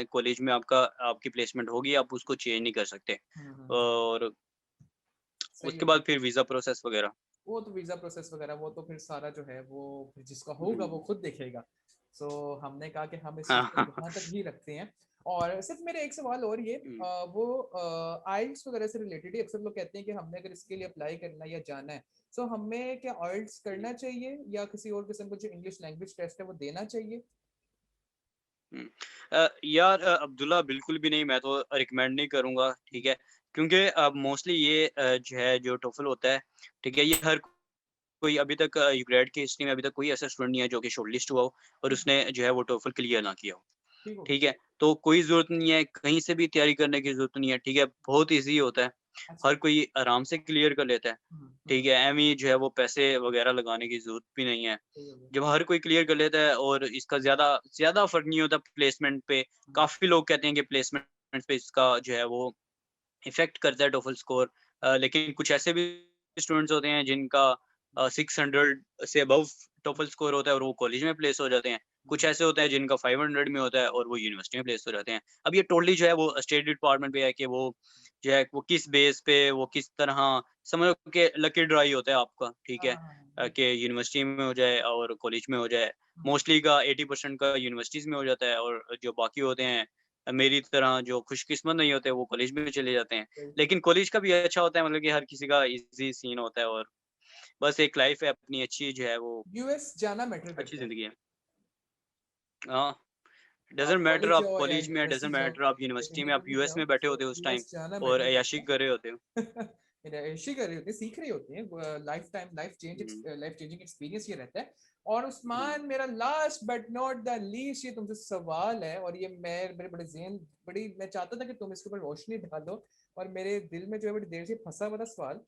S2: कॉलेज में आपकी प्लेसमेंट होगी, आप उसको चेंज नहीं कर सकते।
S1: हुँ, हुँ, हुँ, हुँ।
S2: और
S1: सही
S2: उसके
S1: है,
S2: बाद
S1: बिल्कुल।
S2: फिर वीज़ा प्रोसेस वगैरह।
S1: वो तो वीज़ा प्रोसेस वगैरह वो तो फिर सारा जो है वो फिर जिसका होगा
S2: हुँ।
S1: वो खुद देखेगा। सो हमने कहा कि हम इस
S2: हाँ,
S1: चीज़ को
S2: हाँ, हाँ।
S1: यहाँ तक ही रखते हैं। और सिर्फ़ मेरा एक सवाल और ये
S2: हुँ।
S1: वो आइल्स वगैरह से रिलेटेड ही अक्सर लोग कहते हैं कि हमने अगर इसके लिए अप्लाई करना है या जाना है, सो हमें क्या आइल्स
S2: हुँ,
S1: करना चाहिए या किसी और किस्म का जो इंग्लिश लैंग्वेज टेस्ट है वो देना चाहिए?
S2: हुँ। यार अब्दुल्ला, बिल्कुल भी नहीं, मैं तो रिकमेंड नहीं करूँगा, ठीक है? क्योंकि मोस्टली ये जो है जो टोफ़ल होता है, ठीक है? ये हर कोई अभी तक ग्रेड की हिस्ट्री में अभी तक कोई ऐसा स्टूडेंट नहीं है जो कि शॉर्टलिस्ट हुआ हो और
S1: हुँ,
S2: उसने जो है वो टोफल क्लियर ना किया हो,
S1: ठीक हो गया।
S2: ठीक है? तो कोई ज़रूरत नहीं है, कहीं से भी तैयारी करने की ज़रूरत नहीं है, ठीक है? बहुत ईज़ी होता है,
S1: अच्छा।
S2: हर कोई आराम से क्लियर कर लेता है,
S1: हुँ, हुँ,
S2: ठीक
S1: हुँ,
S2: है? एवें ही जो है वो पैसे वगैरह लगाने की ज़रूरत भी नहीं है।
S1: सही हो गया।
S2: जब हर कोई क्लियर कर लेता है और इसका ज़्यादा ज़्यादा फ़र्क नहीं होता प्लेसमेंट पे,
S1: हुँ,
S2: काफ़ी लोग कहते हैं कि प्लेसमेंट पे इसका जो है वो इफ़ेक्ट करता है टोफल स्कोर, लेकिन कुछ ऐसे भी स्टूडेंट्स होते हैं जिनका 600 से अबव टोफल स्कोर होता है और वो कॉलेज में प्लेस हो जाते हैं। कुछ ऐसे होते हैं जिनका 500 में होता है और वो यूनिवर्सिटी में प्लेस हो जाते हैं। अब ये टोटली जो है वो स्टेट डिपार्टमेंट पे है कि वो जो है वो किस बेस पे वो किस तरह समझो कि लकी ड्रा ही होता है आपका, ठीक
S1: हाँ,
S2: है?
S1: हाँ, हाँ, बिल्कुल।
S2: कि यूनिवर्सिटी में हो जाए और कॉलेज में हो जाए।
S1: हुँ,
S2: मोस्टली का 80% का यूनिवर्सिटीज़ में हो जाता है और जो बाकी होते हैं मेरी तरह जो खुशकिस्मत नहीं होते वो कॉलेज में चले जाते हैं।
S1: सही।
S2: लेकिन कॉलेज का भी अच्छा होता है मतलब कि हर किसी का ईज़ी सीन होता है और बस एक लाइफ़ है अपनी अच्छी जो है वो
S1: यूएस जाना मैटर
S2: अच्छी
S1: करता है।
S2: ज़िंदगी है। हाँ, डज़न्ट
S1: आप
S2: मैटर
S1: कॉलेज
S2: आप
S1: जाओ या
S2: कॉलेज में
S1: यूनिवर्सिटी
S2: डज़न्ट
S1: जाओ
S2: मैटर आप
S1: या
S2: यूनिवर्सिटी
S1: कहीं
S2: में
S1: पे
S2: आप
S1: भी
S2: यूएस
S1: जाओ,
S2: में बैठे
S1: तो
S2: होते हो उस टाइम
S1: यूएस जाना
S2: और
S1: मैटर
S2: अय्याशी
S1: करता
S2: कर रहे होते हो।
S1: है। ऐशी कर रही होती है, सीख रही होती है।
S2: हुँ,
S1: लाइफ चेंजिंग एक्सपीरियंस ये रहता है। और
S2: हुँ,
S1: उस्मान, मेरा last but not the least ये तुमसे सवाल है, और ये मेरे बड़े ज़हन बड़ी मैं चाहता था कि तुम इसके ऊपर रोशनी डालो, और मेरे दिल में जो है बड़ी देर से फंसा हुआ था सवाल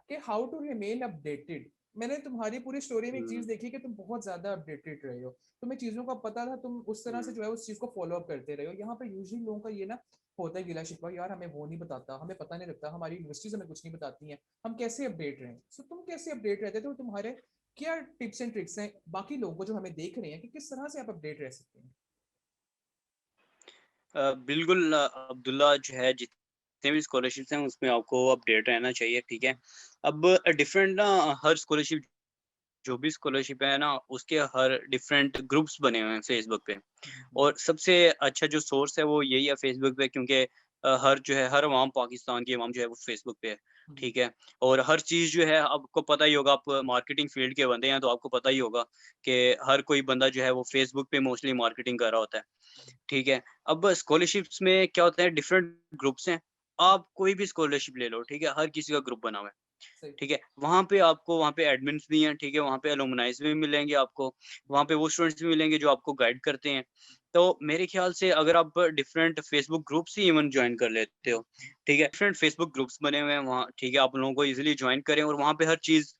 S1: कि हाउ टू रिमेन अपडेटेड। मैंने तुम्हारी पूरी स्टोरी में एक
S2: हुँ,
S1: चीज़ देखी कि तुम बहुत ज़्यादा अपडेटेड रहे हो। तुम्हें चीज़ों का पता था, तुम उस तरह से
S2: हुँ।
S1: जो है उस चीज़ को फ़ॉलो अप करते रहे हो। यहाँ पे यूजुअली लोगों का ये ना होता है गिला शिकवा, यार हमें वो नहीं बताता, हमें पता नहीं लगता, हमारी यूनिवर्सिटीज़ हमें कुछ नहीं बताती हैं, हम कैसे अपडेट रहें? सो तुम कैसे अपडेट रहते थे और तुम्हारे क्या टिप्स एंड ट्रिक्स हैं बाकी लोगों जो हमें देख रहे हैं कि किस तरह से आप अपडेट रह सकते हैं?
S2: बिल्कुल अब्दुल्ला जो है जितने भी स्कॉलरशिप्स हैं उसमें आपको अपडेट रहना चाहिए, ठीक है? अब डिफरेंट ना हर स्कॉलरशिप जो भी स्कॉलरशिप है ना उसके हर डिफरेंट ग्रुप्स बने हुए हैं फेसबुक पे।
S1: हुँ,
S2: और सबसे अच्छा जो सोर्स है वो यही है फ़ेसबुक पे क्योंकि हर जो है हर अवाम पाकिस्तान की अवाम जो है वो फ़ेसबुक पे है,
S1: हुँ,
S2: ठीक है? और हर चीज़ जो है आपको पता ही होगा आप मार्केटिंग फ़ील्ड के बंदे हैं तो आपको पता ही होगा कि हर कोई बंदा जो है वो फ़ेसबुक पे मोस्टली मार्केटिंग कर रहा होता है, ठीक है? अब स्कॉलरशिप्स में क्या होता है डिफरेंट ग्रुप्स हैं, आप कोई भी स्कॉलरशिप ले लो, ठीक है? हर किसी का ग्रुप बना हुआ है।
S1: सही।
S2: ठीक है? वहाँ पे आपको वहाँ पे एडमिन्स भी हैं, ठीक है? वहाँ पे एलुमनाइज़ भी मिलेंगे आपको, वहाँ पे वो स्टूडेंट्स भी मिलेंगे जो आपको गाइड करते हैं। तो मेरे ख़्याल से अगर आप डिफरेंट फ़ेसबुक ग्रुप्स ही इवन जॉइन कर लेते हो, ठीक है? डिफरेंट फ़ेसबुक ग्रुप्स बने हुए हैं वहाँ, ठीक है? आप उन लोगों को ईज़िली जॉइन करें और वहाँ पे हर चीज़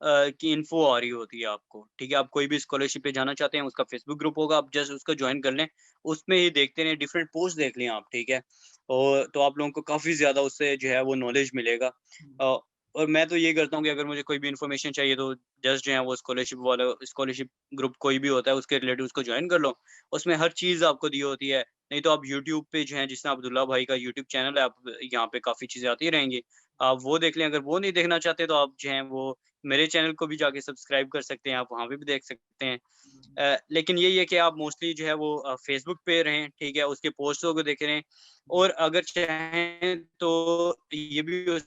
S2: की इन्फो आ रही होती है आपको, ठीक है? आप कोई भी स्कॉलरशिप पे जाना चाहते हैं, उसका फ़ेसबुक ग्रुप होगा, आप जस्ट उसको जॉइन कर लें, उसमें ही देखते रहें, डिफरेंट पोस्ट देख लें आप, ठीक है? और तो आप लोगों को काफ़ी ज़्यादा उससे जो है वो नॉलेज मिलेगा।
S1: हुँ,
S2: अ, और मैं तो ये करता हूँ कि अगर मुझे कोई भी इन्फॉर्मेशन चाहिए तो जस्ट जो है वो स्कॉलरशिप ग्रुप कोई भी होता है उसके रिलेटिव उसको जॉइन कर लो। उसमें हर चीज़ आपको दी होती है। नहीं तो आप यूट्यूब पे जो है जिस तरह अब्दुल्ला भाई का यूट्यूब चैनल है, आप यहाँ पे काफ़ी चीज़ें आती रहेंगी। आप वो देख लें, अगर वो नहीं देखना चाहते तो आप जो हैं वो मेरे चैनल को भी जाके सब्सक्राइब कर सकते हैं, आप वहाँ पे भी देख सकते हैं।
S1: हुँ,
S2: लेकिन यही है कि आप मोस्टली जो है वो फ़ेसबुक पे रहें, ठीक है? उसके पोस्टों को देखे रहें
S1: हुँ,
S2: और अगर चाहें तो ये भी हो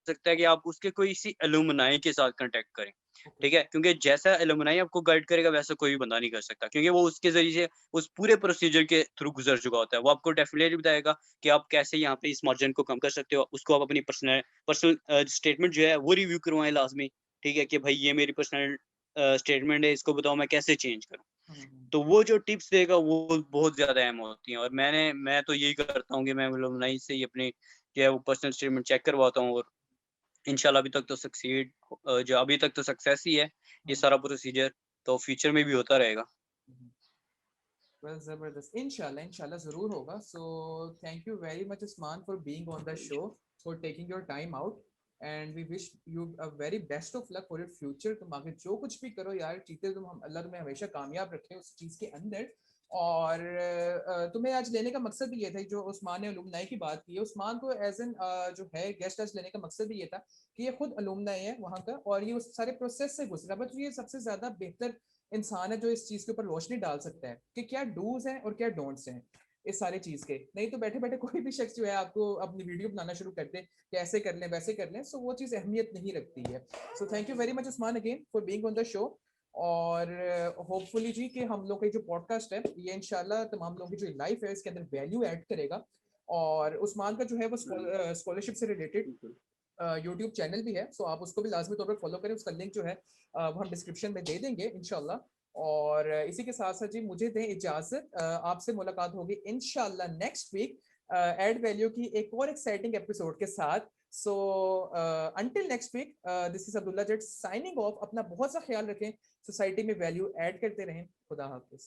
S2: सकता है कि आप उसके कोई सी एलुमनाई के साथ कॉन्टैक्ट करें,
S1: ओके।
S2: ठीक है? क्योंकि जैसा एलुमनाई आपको गाइड करेगा वैसा कोई भी बंदा नहीं कर सकता क्योंकि वो उसके ज़रिए से उस पूरे प्रोसीजर के थ्रू गुज़र चुका होता है। वो आपको डेफ़िनेटली बताएगा कि आप कैसे यहाँ पे इस मार्जिन को कम कर सकते हो। उसको आप अपनी पर्सनल स्टेटमेंट जो है वो रिव्यू करवाएँ लाज़मी, ठीक है? कि भाई ये मेरी पर्सनल स्टेटमेंट है, इसको बताओ मैं कैसे चेंज करूँ?
S1: हुँ, हुँ,
S2: तो वो जो टिप्स देगा वो बहुत ज़्यादा अहम होती हैं और मैं तो यही करता हूँ कि मैं एलुमनाई से ही अपनी जो है वो पर्सनल स्टेटमेंट चेक करवाता हूँ और इंशाल्लाह जो अभी तक तो सक्सेस ही है ये
S1: हुँ,
S2: सारा प्रोसीजर, तो फ्यूचर में भी होता रहेगा।
S1: हुँ। वेल, ज़बरदस्त। इंशाल्लाह, इंशाल्लाह ज़रूर होगा। So thank you very much Usman for being on the show, for taking your time out, and we wish you a very best of luck for your future. तुम आगे जो कुछ भी करो यार, चीते तुम हम अल्लाह तुम्हें हमेशा कामयाब रखे उस चीज़ के अंदर। और तुम्हें आज लेने का मकसद भी ये था, जो उस्मान ने अलुमनाई की बात की है, उस्मान को एज़ एन जो है गेस्ट आज लेने का मकसद भी ये था कि ये खुद अलुमनाई है वहाँ का, और ये उस सारे प्रोसेस से गुजरा। बट ये सबसे ज़्यादा बेहतर इंसान है जो इस चीज़ के ऊपर रोशनी डाल सकता है कि क्या डूज़ हैं और क्या डोंट्स हैं इस सारे चीज़ के। नहीं तो बैठे-बैठे कोई भी शख्स जो है आपको अपनी वीडियो बनाना शुरू कर दे कि ऐसे कर लें, वैसे कर लें, सो वो चीज़ अहमियत नहीं रखती है। सो thank you very much Usman again for being on the show. और होपफुली जी कि हम लोग का जो पॉडकास्ट है ये इंशाल्लाह तमाम लोगों की जो लाइफ है इसके अंदर वैल्यू ऐड करेगा। और उस्मान का जो है वो
S2: हुँ,
S1: स्कॉलरशिप से रिलेटेड
S2: बिल्कुल।
S1: यूट्यूब चैनल भी है, सो आप उसको भी लाजमी तौर पर फॉलो करें। उसका लिंक जो है वो हम डिस्क्रिप्शन में दे देंगे इंशाल्लाह। और इसी के साथ साथ जी मुझे दें इजाज़त, आपसे मुलाकात होगी इंशाल्लाह नेक्स्ट वीक एड वैल्यू की एक और एक्साइटिंग एपिसोड के साथ। So until next week, this is Abdullah Jatt signing off. अपना बहुत सा ख्याल रखें, सोसाइटी में वैल्यू ऐड करते रहें। खुदा हाफिज़।